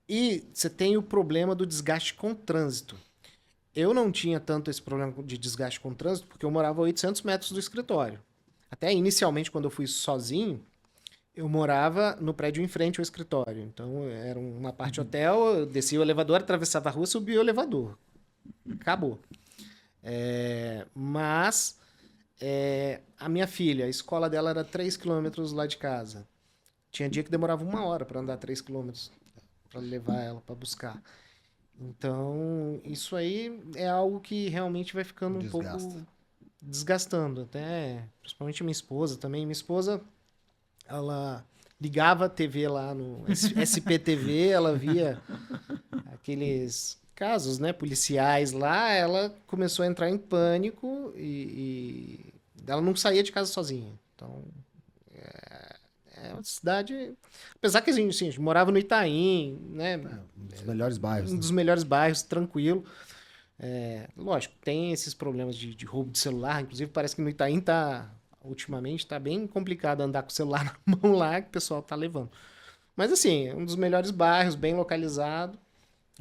e você tem o problema do desgaste com o trânsito. Eu não tinha tanto esse problema de desgaste com o trânsito porque eu morava a 800 metros do escritório. Até inicialmente, quando eu fui sozinho, eu morava no prédio em frente ao escritório. Então, era uma parte hotel, eu descia o elevador, atravessava a rua, subia o elevador. Acabou. Mas a minha filha, a escola dela era 3 quilômetros lá de casa. Tinha dia que demorava 1 hora para andar 3 quilômetros para levar ela para buscar. Então, isso aí é algo que realmente vai ficando um pouco desgastando, até principalmente minha esposa também. Minha esposa, ela ligava a TV lá no SPTV, ela via aqueles casos, né, policiais lá, ela começou a entrar em pânico e ela não saía de casa sozinha. Então, é uma cidade... Apesar que assim, a gente morava no Itaim, né? Um dos melhores bairros. Um dos melhores bairros, tranquilo. Lógico, tem esses problemas de roubo de celular. Inclusive, parece que no Itaim ultimamente tá bem complicado andar com o celular na mão lá, que o pessoal tá levando. Mas assim, um dos melhores bairros, bem localizado.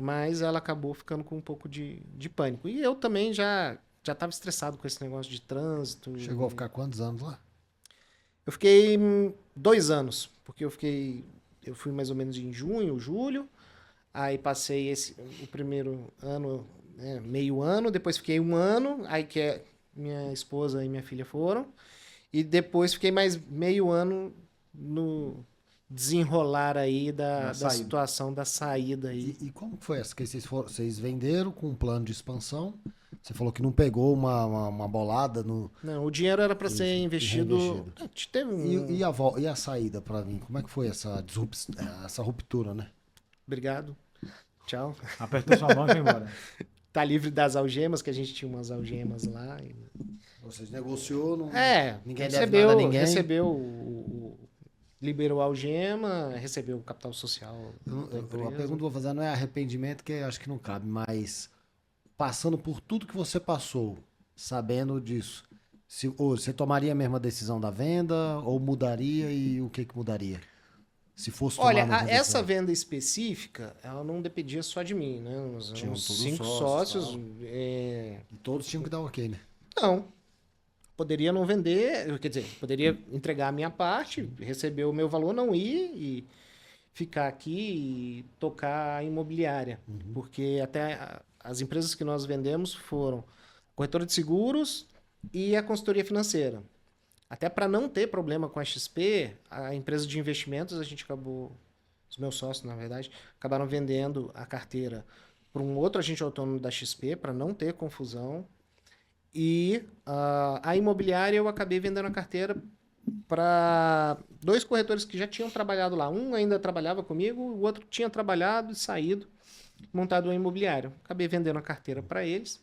Mas ela acabou ficando com um pouco de pânico. E eu também já estava estressado com esse negócio de trânsito. Chegou a ficar quantos anos lá? Eu fiquei 2 anos, porque eu fui mais ou menos em junho, julho, aí passei o primeiro ano, né, meio ano, depois fiquei 1 ano, aí que minha esposa e minha filha foram, e depois fiquei mais meio ano no desenrolar aí da situação da saída aí. E como que foi essa? Que vocês venderam com um plano de expansão? Você falou que não pegou uma bolada no... Não, o dinheiro era para ser investido. Teve E a saída para mim? Como é que foi essa ruptura, né? Obrigado. Tchau. Apertou sua mão e foi embora. Tá livre das algemas, que a gente tinha umas algemas lá. Vocês negociou, não... ninguém deve nada a ninguém. Liberou a algema, recebeu o capital social. A pergunta que eu vou fazer não é arrependimento, que eu acho que não cabe, mas passando por tudo que você passou, sabendo disso, você tomaria a mesma decisão da venda ou mudaria, e o que mudaria? Se fosse tomar essa venda específica, ela não dependia só de mim, né? Nós éramos 5 sócios. E todos tinham que dar ok, né? Não. Poderia não vender, quer dizer, poderia entregar a minha parte, receber o meu valor, não ir e ficar aqui e tocar a imobiliária. Porque até as empresas que nós vendemos foram a corretora de seguros e a consultoria financeira. Até para não ter problema com a XP, a empresa de investimentos, a gente acabou, os meus sócios, na verdade, acabaram vendendo a carteira para um outro agente autônomo da XP, para não ter confusão. E a imobiliária eu acabei vendendo a carteira para 2 corretores que já tinham trabalhado lá. Um ainda trabalhava comigo, o outro tinha trabalhado e saído, montado uma imobiliária. Acabei vendendo a carteira para eles.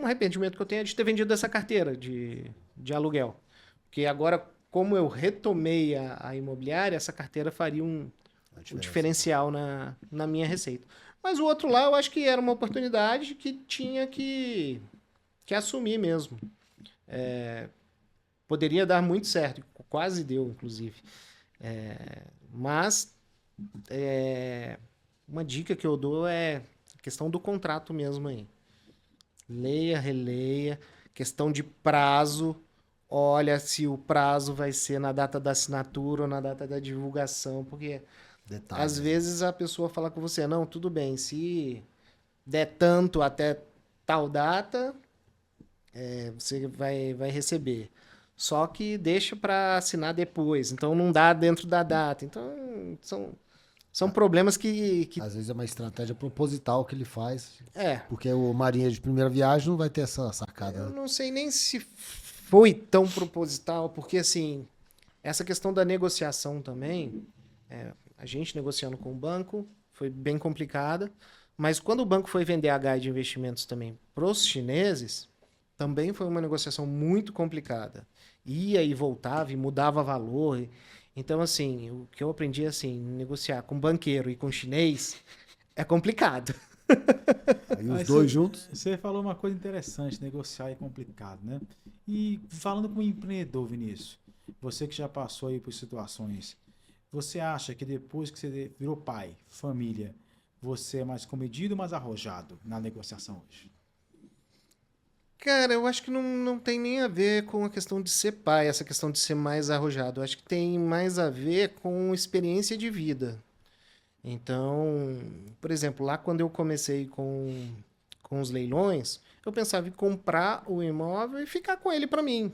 Um arrependimento que eu tenho é de ter vendido essa carteira de aluguel. Porque agora, como eu retomei a imobiliária, essa carteira faria um diferencial na minha receita. Mas o outro lá, eu acho que era uma oportunidade que tinha que assumir mesmo. Poderia dar muito certo, quase deu, inclusive. Mas uma dica que eu dou é a questão do contrato mesmo aí. Leia, releia. Questão de prazo. Olha se o prazo vai ser na data da assinatura ou na data da divulgação, porque... Detalhes. Às vezes a pessoa fala com você, não, tudo bem, se der tanto até tal data, você vai receber. Só que deixa para assinar depois, então não dá dentro da data. Então, são problemas que... Às vezes é uma estratégia proposital que ele faz. É. Porque o marinheiro de primeira viagem não vai ter essa sacada. Eu não sei nem se foi tão proposital, porque assim, essa questão da negociação também... A gente negociando com o banco foi bem complicada, mas quando o banco foi vender a HI de investimentos também para os chineses, também foi uma negociação muito complicada. Ia e voltava e mudava valor. Então, assim, o que eu aprendi assim, negociar com banqueiro e com chinês é complicado. E os dois juntos? Você falou uma coisa interessante, negociar é complicado, né? E falando com o empreendedor, Vinícius, você que já passou aí por situações... Você acha que depois que você virou pai, família, você é mais comedido ou mais arrojado na negociação hoje? Cara, eu acho que não tem nem a ver com a questão de ser pai, essa questão de ser mais arrojado. Eu acho que tem mais a ver com experiência de vida. Então, por exemplo, lá quando eu comecei com os leilões, eu pensava em comprar o imóvel e ficar com ele para mim.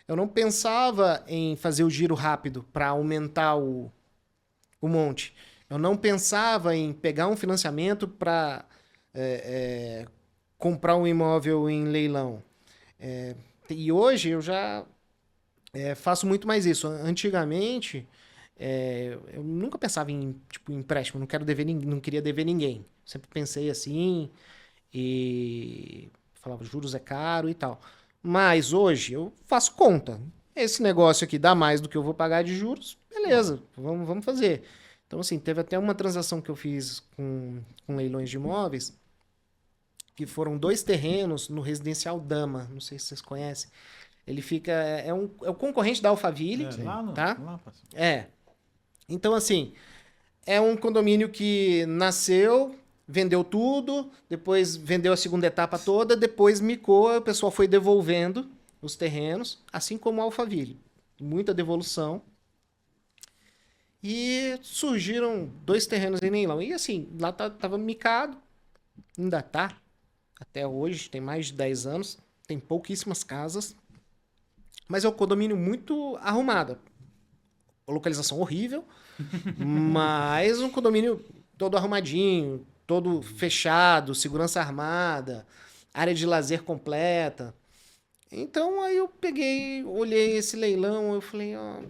Eu não pensava em fazer o giro rápido para aumentar o monte. Eu não pensava em pegar um financiamento para comprar um imóvel em leilão. E hoje eu já faço muito mais isso. Antigamente, eu nunca pensava em tipo, empréstimo, não queria dever ninguém. Sempre pensei assim e falava, juros é caro e tal. Mas hoje eu faço conta. Esse negócio aqui dá mais do que eu vou pagar de juros, beleza, vamos fazer. Então, assim, teve até uma transação que eu fiz com leilões de imóveis, que foram 2 terrenos no Residencial Dama, não sei se vocês conhecem. Ele fica... É o concorrente da Alphaville, tá? Então, assim, é um condomínio que nasceu, vendeu tudo, depois vendeu a segunda etapa toda, depois micou, o pessoal foi devolvendo os terrenos, assim como a Alphaville. Muita devolução. E surgiram 2 terrenos em leilão. E assim, lá tava micado, ainda tá, até hoje, tem mais de 10 anos, tem pouquíssimas casas, mas é um condomínio muito arrumado. Localização horrível, mas um condomínio todo arrumadinho, todo fechado, segurança armada, área de lazer completa. Então aí eu peguei, olhei esse leilão, eu falei, ó,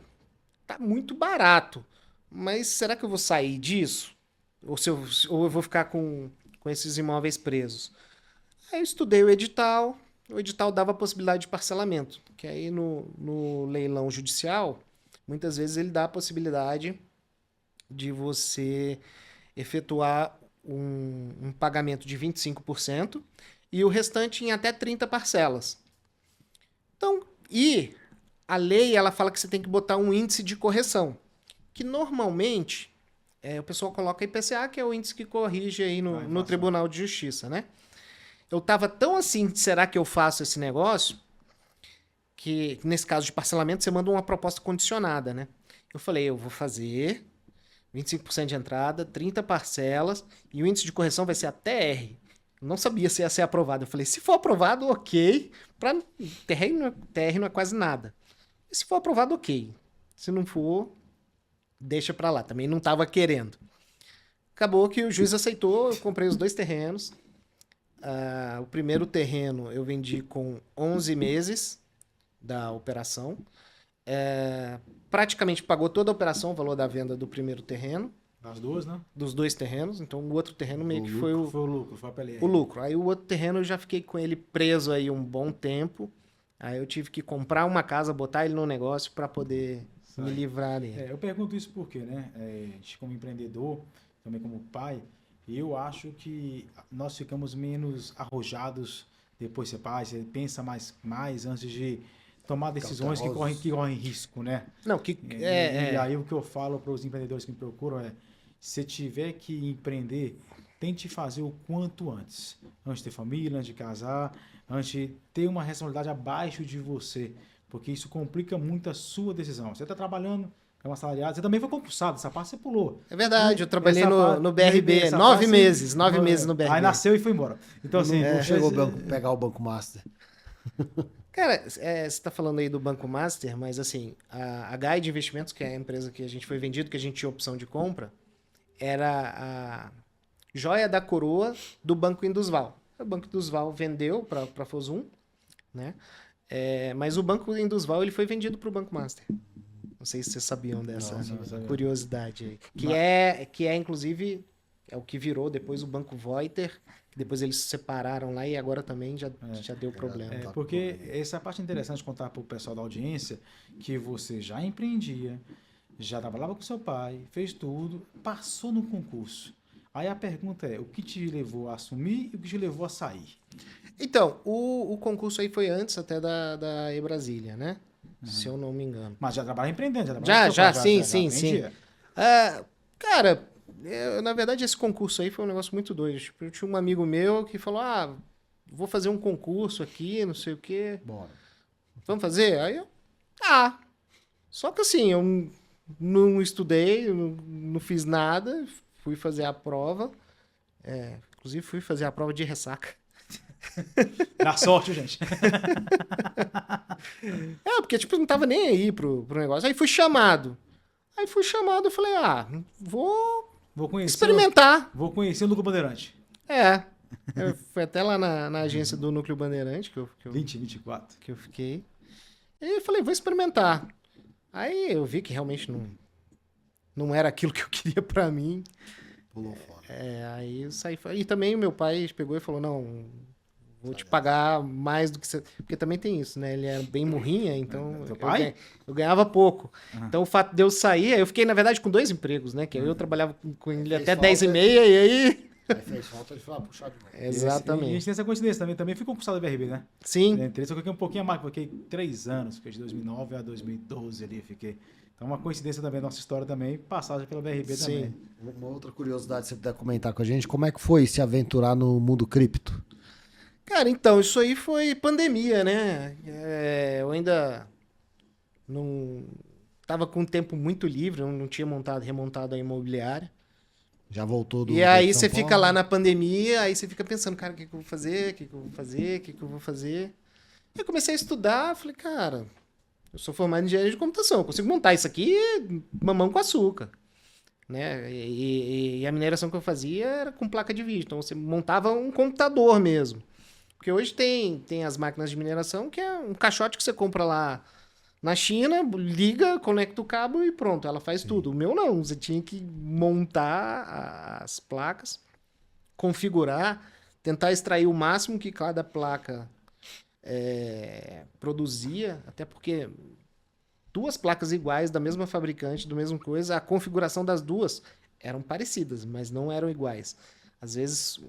tá muito barato, mas será que eu vou sair disso? Ou eu vou ficar com esses imóveis presos? Aí eu estudei o edital dava a possibilidade de parcelamento, que aí no leilão judicial, muitas vezes ele dá a possibilidade de você efetuar um pagamento de 25% e o restante em até 30 parcelas. Então, e a lei ela fala que você tem que botar um índice de correção, que normalmente o pessoal coloca IPCA, que é o índice que corrige aí no Tribunal de Justiça, né? Eu tava tão assim, será que eu faço esse negócio? Que nesse caso de parcelamento você manda uma proposta condicionada, né? Eu falei, eu vou fazer 25% de entrada, 30 parcelas e o índice de correção vai ser até R. Eu não sabia se ia ser aprovado. Eu falei, se for aprovado, ok. TR não é quase nada. E se for aprovado, ok. Se não for, deixa pra lá. Também não tava querendo. Acabou que o juiz aceitou, eu comprei os 2 terrenos. O primeiro terreno eu vendi com 11 meses da operação. Praticamente pagou toda a operação, o valor da venda do primeiro terreno. Das 2, né? Dos 2 terrenos. Então o outro terreno meio que foi o lucro, foi a PLR. O lucro. Aí o outro terreno eu já fiquei com ele preso aí um bom tempo. Aí eu tive que comprar uma casa, botar ele no negócio para poder me livrar dele. Eu pergunto isso porque, né? A gente como empreendedor, também como pai, eu acho que nós ficamos menos arrojados depois de ser pai, você pensa mais antes de tomar decisões que correm risco, né? Não, E aí o que eu falo para os empreendedores que me procuram é, se tiver que empreender, tente fazer o quanto antes. Antes de ter família, antes de casar, antes de ter uma responsabilidade abaixo de você, porque isso complica muito a sua decisão. Você está trabalhando, é um assalariado, você também foi concursado, essa parte você pulou. É verdade, eu trabalhei no BRB, 9 meses no BRB. Aí nasceu e foi embora. Então assim... Não chegou pegar o Banco Master. Cara, você está falando aí do Banco Master, mas assim, a Guide Investimentos, que é a empresa que a gente foi vendido, que a gente tinha opção de compra, era a joia da coroa do Banco Indusval. O Banco Indusval vendeu para a Fosun, né? Mas o Banco Indusval ele foi vendido para o Banco Master. Não sei se vocês sabiam dessa curiosidade aí. Que é, inclusive, é o que virou depois o Banco Voiter, que depois eles se separaram lá e agora também já deu problema. Porque essa parte é interessante contar para o pessoal da audiência que você já empreendia, já trabalhava com seu pai, fez tudo, passou no concurso. Aí a pergunta é, o que te levou a assumir e o que te levou a sair? Então, o concurso aí foi antes até da E-Brasília, né? Se eu não me engano. Mas já trabalha empreendendo? Sim. Cara, na verdade esse concurso aí foi um negócio muito doido. Tipo, eu tinha um amigo meu que falou, vou fazer um concurso aqui, não sei o quê. Bora. Vamos fazer? Aí eu, Só que assim, eu não estudei, não fiz nada, fui fazer a prova. Inclusive fui fazer a prova de ressaca. Dá sorte, gente. Porque, tipo, não tava nem aí pro negócio. Aí fui chamado. Eu falei, vou Vou conhecer, experimentar. vou conhecer o Núcleo Bandeirante. Eu fui até lá na agência do Núcleo Bandeirante, que eu 2024. que eu fiquei. E eu falei, vou experimentar. Aí eu vi que realmente não era aquilo que eu queria pra mim. Pulou fora. Aí eu saí. E também o meu pai pegou e falou, não, vou te pagar mais do que você... Porque também tem isso, né? Ele era bem murrinha, então Teu pai? eu ganhava pouco. Então o fato de eu sair, eu fiquei, na verdade, com 2 empregos, né? Que eu trabalhava com ele Fez até falta. 10h30 e aí... Aí fez falta, ele falou, puxar de novo. E a gente Exatamente. tem essa coincidência também. Também fui concursado da BRB, né? Sim. Só que eu fiquei um pouquinho a mais, fiquei 3 anos, fiquei de 2009 a 2012 ali, fiquei. Então uma coincidência também, nossa história também, passagem pela BRB Sim. também. Uma outra curiosidade, se você puder comentar com a gente, como é que foi se aventurar no mundo cripto? Cara, então, isso aí foi pandemia, né? Eu ainda não... Tava com um tempo muito livre, eu não tinha remontado a imobiliária. Já voltou do E aí de São você Paulo? fica lá na pandemia, aí você fica pensando, cara, o que eu vou fazer? O que eu vou fazer? O que eu vou fazer? Eu comecei a estudar, falei, cara, eu sou formado em engenharia de computação, eu consigo montar isso aqui mamão com açúcar. Né? E a mineração que eu fazia era com placa de vídeo, então você montava um computador mesmo. Porque hoje tem as máquinas de mineração, que é um caixote que você compra lá na China, liga, conecta o cabo e pronto, ela faz tudo. O meu não, você tinha que montar as placas, configurar, tentar extrair o máximo que cada placa produzia, até porque 2 placas iguais da mesma fabricante, do mesmo coisa, a configuração das duas eram parecidas, mas não eram iguais. Às vezes,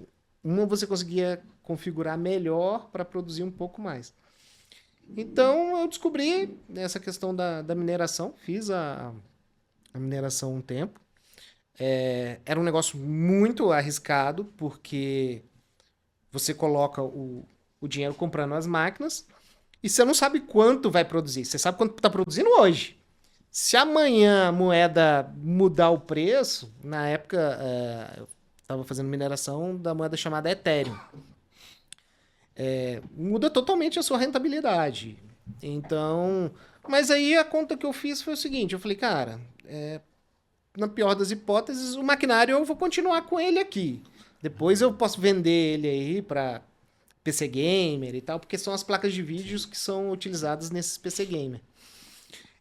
uma você conseguia configurar melhor para produzir um pouco mais. Então, eu descobri essa questão da mineração, fiz a mineração um tempo. Era um negócio muito arriscado, porque você coloca o dinheiro comprando as máquinas e você não sabe quanto vai produzir. Você sabe quanto está produzindo hoje. Se amanhã a moeda mudar o preço, na época eu estava fazendo mineração da moeda chamada Ethereum. Muda totalmente a sua rentabilidade. Então, mas aí a conta que eu fiz foi o seguinte, eu falei, cara, na pior das hipóteses, o maquinário eu vou continuar com ele aqui. Depois eu posso vender ele aí para PC Gamer e tal, porque são as placas de vídeos que são utilizadas nesses PC Gamer.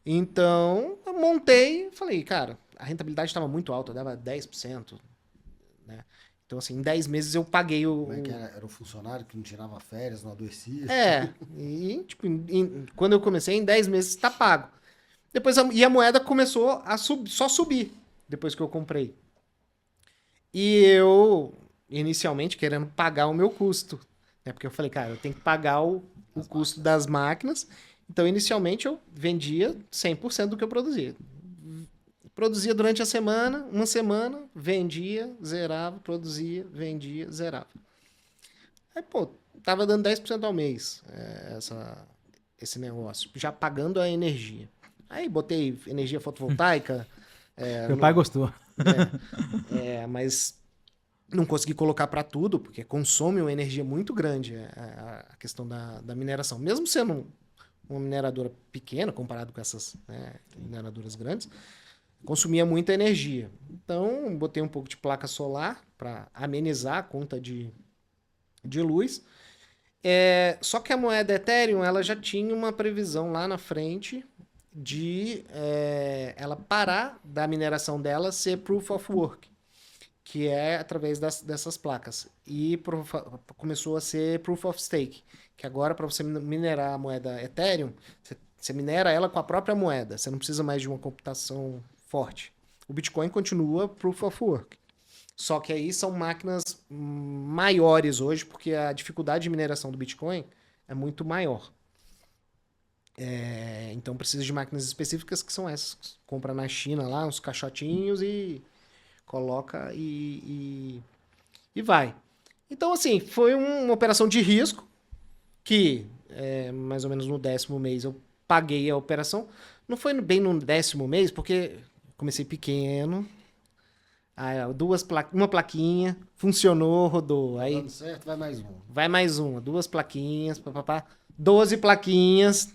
Então, eu montei, falei, cara, a rentabilidade estava muito alta, dava 10%, né? Então, assim, em 10 meses eu paguei o... Como é que era? Era um funcionário que não tirava férias, não adoecia? E tipo, quando eu comecei, em 10 meses tá pago. Depois a moeda começou a só subir, depois que eu comprei. E eu, inicialmente, querendo pagar o meu custo, né? Porque eu falei, cara, eu tenho que pagar o custo das máquinas. Então, inicialmente, eu vendia 100% do que eu produzia. Produzia durante a semana, uma semana, vendia, zerava, produzia, vendia, zerava. Aí, pô, tava dando 10% ao mês esse negócio, já pagando a energia. Aí botei energia fotovoltaica. Meu pai gostou. Mas não consegui colocar para tudo, porque consome uma energia muito grande a questão da mineração. Mesmo sendo uma mineradora pequena, comparado com essas mineradoras grandes, consumia muita energia. Então, botei um pouco de placa solar para amenizar a conta de luz. Só que a moeda Ethereum ela já tinha uma previsão lá na frente de ela parar da mineração dela ser Proof of Work, que é através dessas placas. E começou a ser Proof of Stake, que agora para você minerar a moeda Ethereum, você minera ela com a própria moeda, você não precisa mais de uma computação forte. O Bitcoin continua Proof of Work. Só que aí são máquinas maiores hoje, porque a dificuldade de mineração do Bitcoin é muito maior. Então precisa de máquinas específicas que são essas. Compra na China lá, uns caixotinhos e coloca e vai. Então, assim, foi uma operação de risco que, mais ou menos no 10º mês, eu paguei a operação. Não foi bem no 10º mês, porque comecei pequeno. Aí, uma plaquinha, funcionou, rodou. Aí, Dando certo, vai mais um. vai mais uma, 2 plaquinhas, papapá, 12 plaquinhas,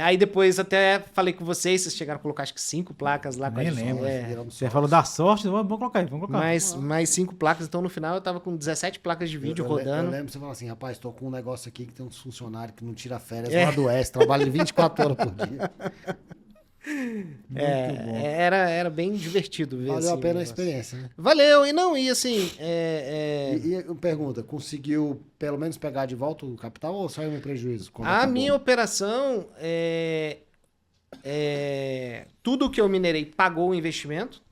Aí depois até falei com vocês chegaram a colocar acho que 5 placas lá com a Nem gente. lembro. Você falou da sorte, vamos colocar aí, vamos colocar. Mais 5 placas, então no final eu tava com 17 placas de vídeo rodando. Eu lembro que você falou assim, rapaz, tô com um negócio aqui que tem uns funcionários que não tira férias, não adoece, trabalha 24 horas por dia. Era bem divertido ver. Valeu assim, a pena a negócio. experiência, né? Valeu, e assim. E pergunta, conseguiu pelo menos pegar de volta o capital ou saiu em prejuízo? A minha operação, tudo que eu minerei pagou o investimento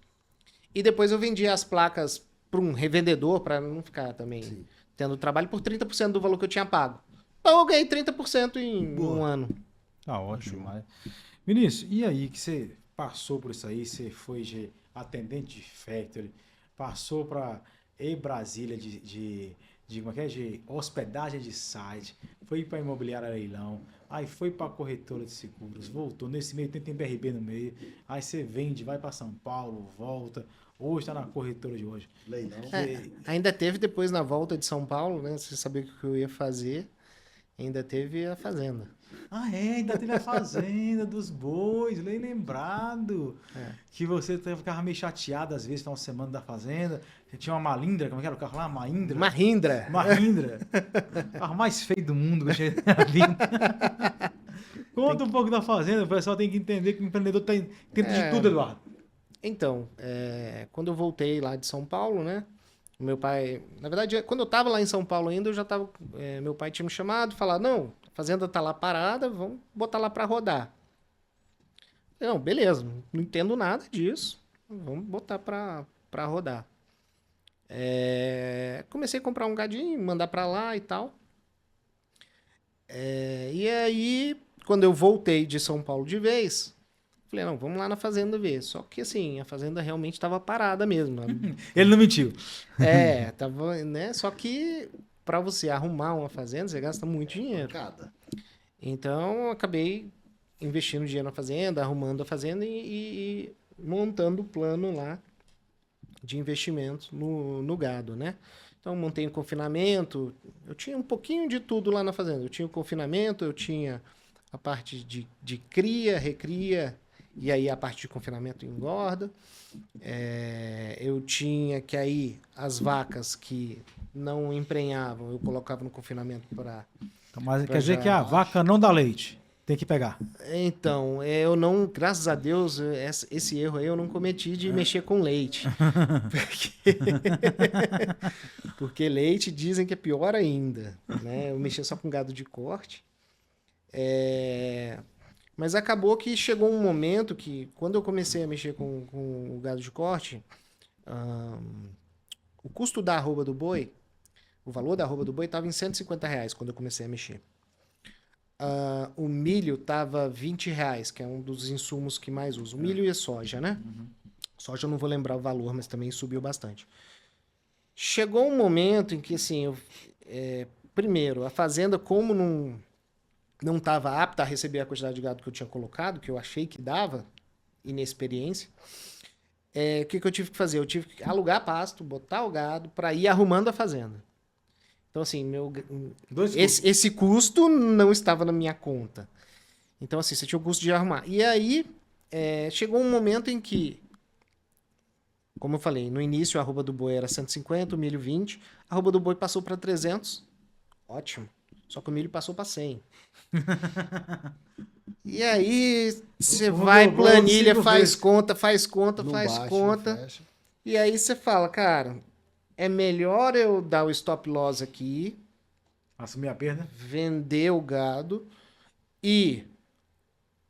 e depois eu vendi as placas para um revendedor, para não ficar também tendo trabalho, por 30% do valor que eu tinha pago. Então eu ganhei 30% em um ano. Tá ótimo. Mas... Vinícius, e aí que você passou por isso aí, você foi de atendente de factory, passou para Brasília como é que é? De hospedagem de site, foi para imobiliária leilão, aí foi para corretora de seguros, voltou, nesse meio tem BRB no meio, aí você vende, vai para São Paulo, volta, hoje está na corretora de hoje. Leilão. Ainda teve depois na volta de São Paulo, né? Você sabia o que eu ia fazer, ainda teve a fazenda. Ainda teve a fazenda dos bois, bem lembrado. Que você ficava meio chateado às vezes, final de semana da fazenda. Você tinha uma Malindra, como é que era o carro lá? Mahindra. O carro mais feio do mundo que eu cheguei na vida. Conta um pouco da fazenda, o pessoal tem que entender que o empreendedor tem de tudo, Eduardo. Então, quando eu voltei lá de São Paulo, né? Meu pai, na verdade, quando eu tava lá em São Paulo ainda, eu já tava, meu pai tinha me chamado e falado, não, a fazenda tá lá parada, vamos botar lá para rodar. Não, beleza, não entendo nada disso, vamos botar para rodar. Comecei a comprar um gadinho, mandar para lá e tal. E aí, quando eu voltei de São Paulo de vez, falei, não, vamos lá na fazenda ver. Só que assim, a fazenda realmente estava parada mesmo. Ele não mentiu. Tava, né? Só que para você arrumar uma fazenda, você gasta muito dinheiro. Então, eu acabei investindo dinheiro na fazenda, arrumando a fazenda e montando o plano lá de investimento no gado, né? Então, montei um confinamento. Eu tinha um pouquinho de tudo lá na fazenda. Eu tinha o confinamento, eu tinha a parte de cria, recria, e aí a parte de confinamento engorda. Eu tinha que aí as vacas que não emprenhavam, eu colocava no confinamento para... Mas quer dizer que a vaca não dá leite, tem que pegar. Então, eu não, graças a Deus, esse erro aí eu não cometi de mexer com leite. Porque leite dizem que é pior ainda, né? Eu mexia só com gado de corte. Mas acabou que chegou um momento que, quando eu comecei a mexer com o gado de corte, o custo da arroba do boi, o valor da arroba do boi estava em R$150 quando eu comecei a mexer. O milho estava R$20, que é um dos insumos que mais uso. O milho e a soja, né? Soja eu não vou lembrar o valor, mas também subiu bastante. Chegou um momento em que, assim, primeiro, a fazenda, como não estava apta a receber a quantidade de gado que eu tinha colocado, que eu achei que dava, inexperiência, o que eu tive que fazer? Eu tive que alugar pasto, botar o gado para ir arrumando a fazenda. Então, assim, esse custo não estava na minha conta. Então, assim, você tinha o custo de arrumar. E aí, chegou um momento em que, como eu falei, no início a arroba do boi era 150, o milho 20, a arroba do boi passou para 300. Ótimo. Só que o milho passou para 100. E aí, você vai, planilha, faz conta. E aí você fala, cara, é melhor eu dar o stop loss aqui, assumir a perda, vender o gado e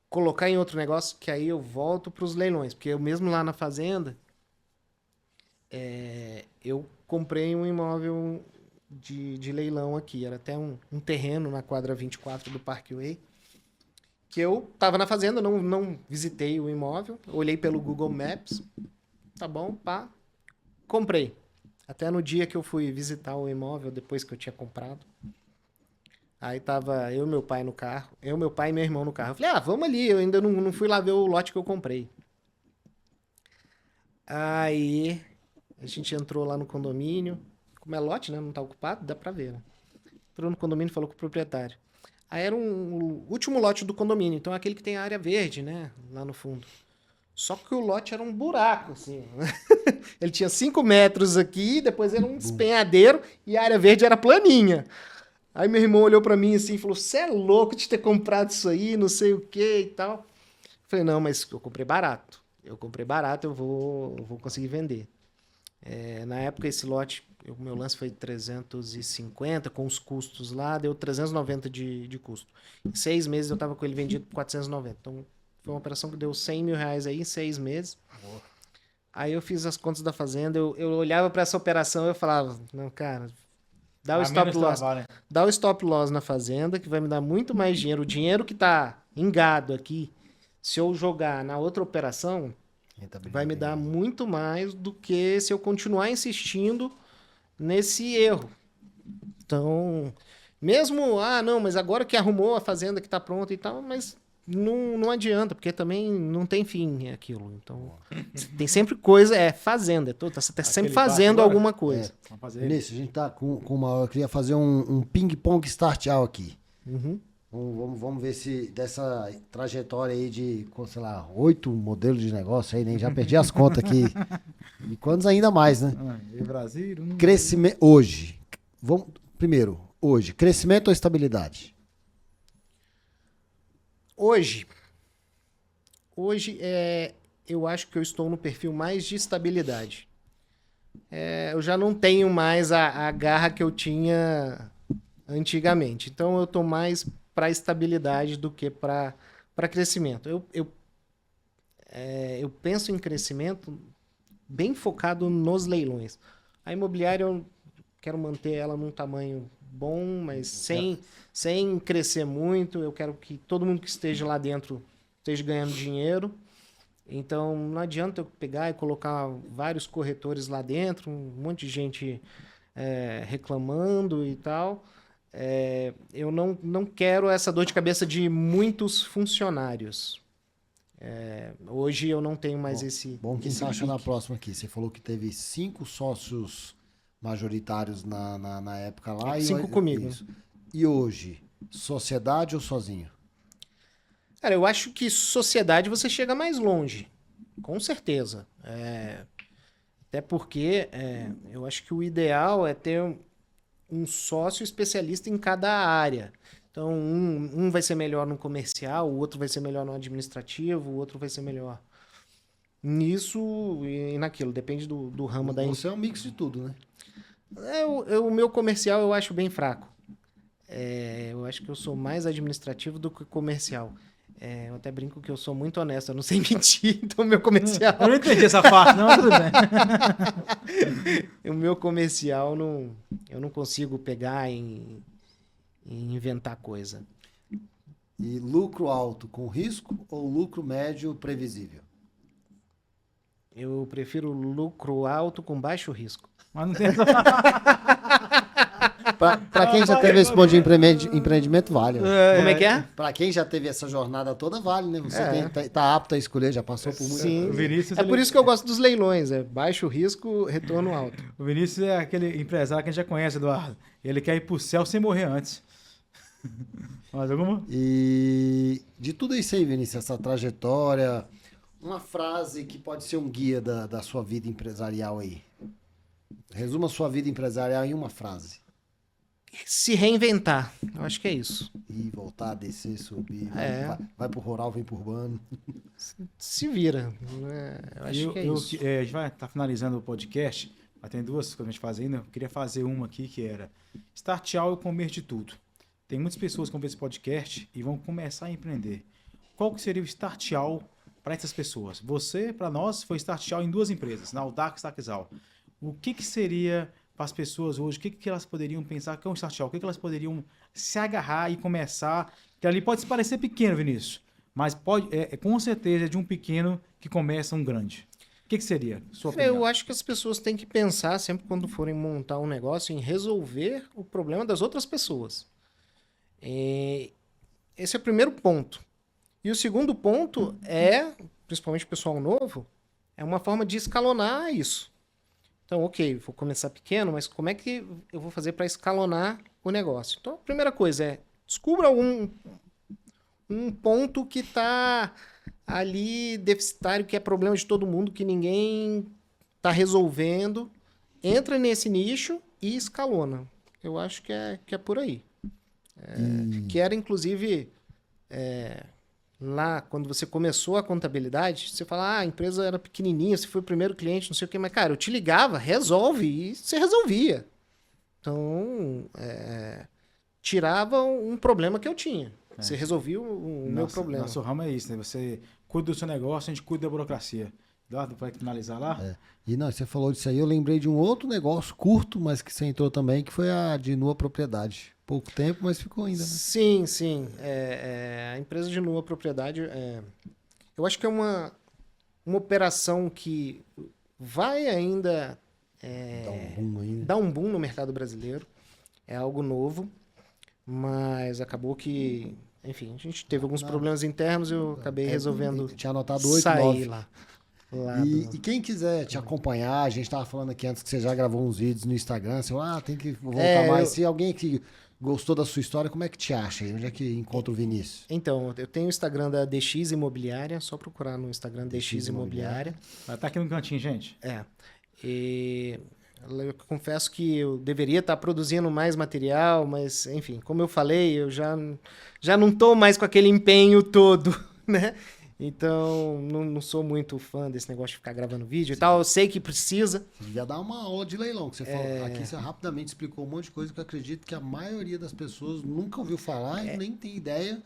colocar em outro negócio, que aí eu volto para os leilões. Porque eu mesmo lá na fazenda, eu comprei um imóvel de leilão aqui. Era até um terreno na quadra 24 do Parkway. Que eu tava na fazenda, não visitei o imóvel. Olhei pelo Google Maps. Tá bom, pá. Comprei. Até no dia que eu fui visitar o imóvel, depois que eu tinha comprado. Aí tava eu e meu pai no carro. Meu pai e meu irmão no carro. Eu falei, vamos ali. Eu ainda não fui lá ver o lote que eu comprei. Aí a gente entrou lá no condomínio. Como é lote, né? Não tá ocupado, dá pra ver, né? Entrou no condomínio e falou com o proprietário. Aí era o último lote do condomínio, então aquele que tem a área verde, né? Lá no fundo. Só que o lote era um buraco, assim. Ele tinha 5 metros aqui, depois era um despenhadeiro e a área verde era planinha. Aí meu irmão olhou pra mim assim e falou: "Você é louco de ter comprado isso aí, não sei o que e tal." Eu falei: "Não, mas eu comprei barato. Eu vou conseguir vender." Na época esse lote, o meu lance foi 350, com os custos lá, deu 390 de custo. Em 6 meses eu tava com ele vendido por 490. Então foi uma operação que deu 100 mil reais aí em 6 meses. Aí eu fiz as contas da fazenda, eu olhava para essa operação e eu falava: "Não, cara, dá o stop loss. Dá o stop loss na fazenda, que vai me dar muito mais dinheiro. O dinheiro que tá em gado aqui, se eu jogar na outra operação, vai me dar muito mais do que se eu continuar insistindo nesse erro." Então, mesmo, não, mas agora que arrumou a fazenda que tá pronta e tal, mas não adianta, porque também não tem fim aquilo. Então, tem sempre coisa, fazenda, você tá sempre fazendo alguma coisa. Vinícius, a gente tá com uma... Eu queria fazer um ping-pong startual aqui. Uhum. Vamos ver se dessa trajetória aí de, sei lá, 8 modelos de negócio aí, nem já perdi as contas aqui. E quantos ainda mais, né? E Brasil... Crescimento hoje. Primeiro, hoje, crescimento ou estabilidade? Hoje, eu acho que eu estou no perfil mais de estabilidade. Eu já não tenho mais a garra que eu tinha antigamente. Então, eu estou mais para estabilidade do que para crescimento. Eu penso em crescimento bem focado nos leilões. A imobiliária, eu quero manter ela num tamanho bom, mas sem crescer muito. Eu quero que todo mundo que esteja lá dentro esteja ganhando dinheiro. Então, não adianta eu pegar e colocar vários corretores lá dentro, um monte de gente reclamando e tal. Eu não quero essa dor de cabeça de muitos funcionários. Hoje eu não tenho mais esse... Bom que encaixa na próxima aqui. Você falou que teve 5 sócios majoritários na época lá. 5 comigo. Isso. E hoje, sociedade ou sozinho? Cara, eu acho que sociedade você chega mais longe, com certeza. Até porque eu acho que o ideal é ter um sócio especialista em cada área. Então, um vai ser melhor no comercial, o outro vai ser melhor no administrativo, o outro vai ser melhor nisso e naquilo. Depende do ramo da empresa. Você é um mix de tudo, né? O meu comercial eu acho bem fraco. Eu acho que eu sou mais administrativo do que comercial. Eu até brinco que eu sou muito honesto, eu não sei mentir, então o meu comercial... Eu não entendi essa parte, não, tudo bem. O meu comercial, eu não consigo pegar e inventar coisa. E lucro alto com risco ou lucro médio previsível? Eu prefiro lucro alto com baixo risco. Mas não tem... Pra quem já teve esse ponto de empreendimento, vale. Né? Como é que é? Pra quem já teve essa jornada toda, vale, né? Você tá apto a escolher, já passou por muito. Sim. Vinícius, Por isso que eu gosto dos leilões. Baixo risco, retorno alto. O Vinícius é aquele empresário que a gente já conhece, Eduardo. Ele quer ir pro céu sem morrer antes. Mais alguma? E de tudo isso aí, Vinícius, essa trajetória, uma frase que pode ser um guia da sua vida empresarial aí. Resuma a sua vida empresarial em uma frase. Se reinventar. Eu acho que é isso. Ir, voltar, descer, subir. Vai pro rural, vem pro urbano. Se vira. Eu acho que é isso. A gente vai estar finalizando o podcast. Mas tem 2 coisas a gente fazer ainda. Eu queria fazer uma aqui que era startual e comer de tudo. Tem muitas pessoas que vão ver esse podcast e vão começar a empreender. Qual que seria o startual para essas pessoas? Você, para nós, foi startual em 2 empresas, na Audax e Taxal. O que seria para as pessoas hoje? O que elas poderiam pensar que é um startual? O que elas poderiam se agarrar e começar? Que ali pode parecer pequeno, Vinícius, mas com certeza é de um pequeno que começa um grande. O que seria? Sua opinião? Eu acho que as pessoas têm que pensar, sempre quando forem montar um negócio, em resolver o problema das outras pessoas. Esse é o primeiro ponto. E o segundo ponto principalmente o pessoal novo, é uma forma de escalonar isso. Então, ok, vou começar pequeno, mas como é que eu vou fazer para escalonar o negócio? Então, a primeira coisa Descubra um ponto que está ali deficitário, que é problema de todo mundo, que ninguém está resolvendo. Entra nesse nicho e escalona. Eu acho que é por aí. Que era, inclusive, lá, quando você começou a contabilidade, você fala, a empresa era pequenininha, você foi o primeiro cliente, não sei o quê, mas, cara, eu te ligava, resolve, e você resolvia. Então, tirava um problema que eu tinha. Você resolvia o meu problema. Nosso ramo é isso, né? Você cuida do seu negócio, a gente cuida da burocracia. Dá para finalizar lá? E não, você falou disso aí, eu lembrei de um outro negócio curto, mas que você entrou também, que foi a de Nua Propriedade. Pouco tempo, mas ficou ainda, né? Sim. A empresa de Nua Propriedade, eu acho que é uma operação que vai ainda, dar um boom no mercado brasileiro. É algo novo, mas acabou que, enfim, a gente teve alguns problemas internos e eu acabei resolvendo tinha anotado 8, sair 9. lá. E quem quiser te acompanhar, a gente estava falando aqui antes que você já gravou uns vídeos no Instagram, você falou, tem que voltar mais. Se alguém que gostou da sua história, como é que te acha? Onde é que encontra o Vinícius? Então, eu tenho o Instagram da DX Imobiliária, só procurar no Instagram DX Imobiliária. Vai estar aqui no cantinho, gente. E eu confesso que eu deveria estar produzindo mais material, mas, enfim, como eu falei, eu já não estou mais com aquele empenho todo, né? Então, não sou muito fã desse negócio de ficar gravando vídeo e tal. Eu sei que precisa. Você devia dar uma aula de leilão, que você falou. Aqui você rapidamente explicou um monte de coisa que eu acredito que a maioria das pessoas nunca ouviu falar e nem tem ideia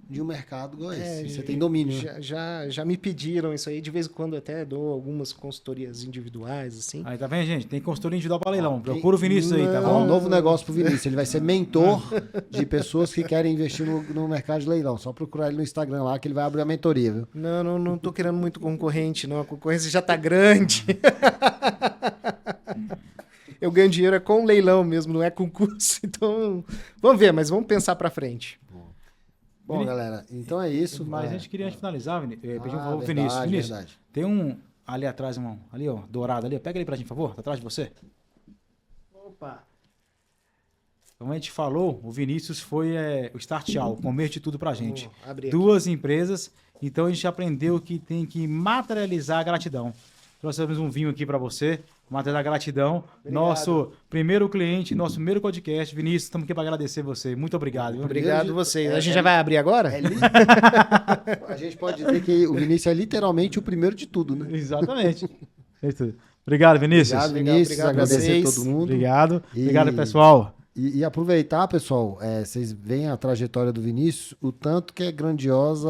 de um mercado igual esse. Você tem domínio. Já me pediram isso aí. De vez em quando eu até dou algumas consultorias individuais, assim. Aí, tá vendo, gente? Tem consultoria individual para leilão. Procura o Vinícius aí, tá bom? Um novo negócio pro Vinícius. Ele vai ser mentor de pessoas que querem investir no mercado de leilão. Só procurar ele no Instagram lá que ele vai abrir a mentoria, viu? Não tô querendo muito concorrente, não. A concorrência já tá grande. Eu ganho dinheiro com leilão mesmo, não é concurso. Então, vamos ver, mas vamos pensar pra frente. Bom, galera, então é isso. Mas a gente queria antes de finalizar, pedir um favor, verdade, Vinícius. Vinícius, verdade. tem um ali atrás, irmão. Ali, ó, dourado ali. Pega ele pra gente, por favor. Tá atrás de você. Opa! Como a gente falou, o Vinícius foi o Start All, o começo de tudo pra gente. Abrir aqui. 2 empresas, então a gente aprendeu que tem que materializar a gratidão. Trouxemos um vinho aqui pra você, materializar a gratidão. Obrigado. Nosso primeiro cliente, nosso primeiro podcast. Vinícius, estamos aqui para agradecer você. Muito obrigado. Viu? Obrigado vocês. A gente já vai abrir agora? A gente pode dizer que o Vinícius é literalmente o primeiro de tudo, né? Exatamente. É isso. Obrigado, Vinícius. Obrigado, Vinícius. Obrigado a agradecer a vocês. todo mundo. Obrigado. Obrigado, pessoal. E aproveitar, pessoal, vocês veem a trajetória do Vinícius, o tanto que é grandiosa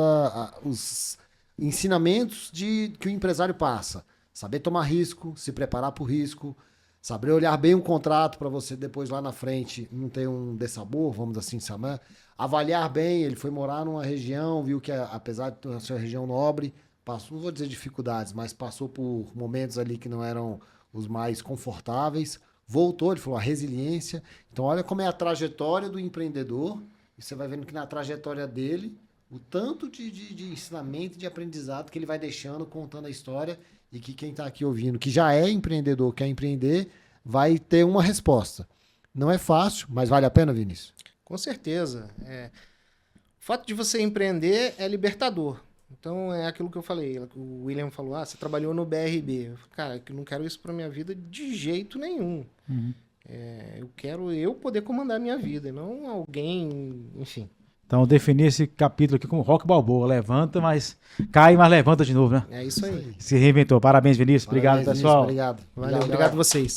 os ensinamentos que o empresário passa. Saber tomar risco, se preparar para o risco, saber olhar bem um contrato para você depois lá na frente não ter um dessabor, vamos assim chamar. Avaliar bem, ele foi morar numa região, viu que apesar de ser uma região nobre, passou, não vou dizer dificuldades, mas passou por momentos ali que não eram os mais confortáveis. Voltou, ele falou, a resiliência. Então, olha como é a trajetória do empreendedor. E você vai vendo que na trajetória dele, o tanto de ensinamento, de aprendizado que ele vai deixando, contando a história. E que quem está aqui ouvindo, que já é empreendedor, quer empreender, vai ter uma resposta. Não é fácil, mas vale a pena, Vinícius? Com certeza. O fato de você empreender é libertador. Então, é aquilo que eu falei. O William falou, você trabalhou no BRB. Eu falei, cara, eu não quero isso para minha vida de jeito nenhum. Uhum. Eu quero eu poder comandar a minha vida, e não alguém, enfim. Então, definir esse capítulo aqui como Rock Balboa. Levanta, mas cai, mas levanta de novo, né? É isso aí. Se reinventou. Parabéns, Vinícius. Obrigado, Parabéns, pessoal. Vinícius, obrigado. Valeu, obrigado a vocês.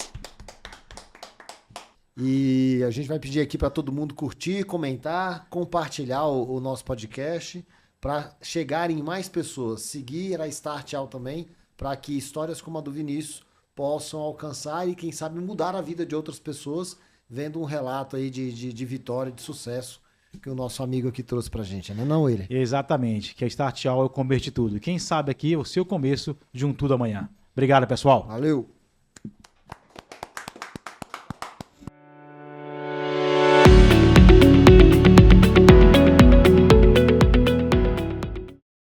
E a gente vai pedir aqui para todo mundo curtir, comentar, compartilhar o nosso podcast para chegarem mais pessoas. Seguir a Start All também, para que histórias como a do Vinícius possam alcançar e, quem sabe, mudar a vida de outras pessoas, vendo um relato aí de vitória, de sucesso que o nosso amigo aqui trouxe pra gente, né? Não ele. Exatamente, que a Start All é o começo de tudo. Quem sabe aqui é o seu começo de um tudo amanhã. Obrigado, pessoal. Valeu!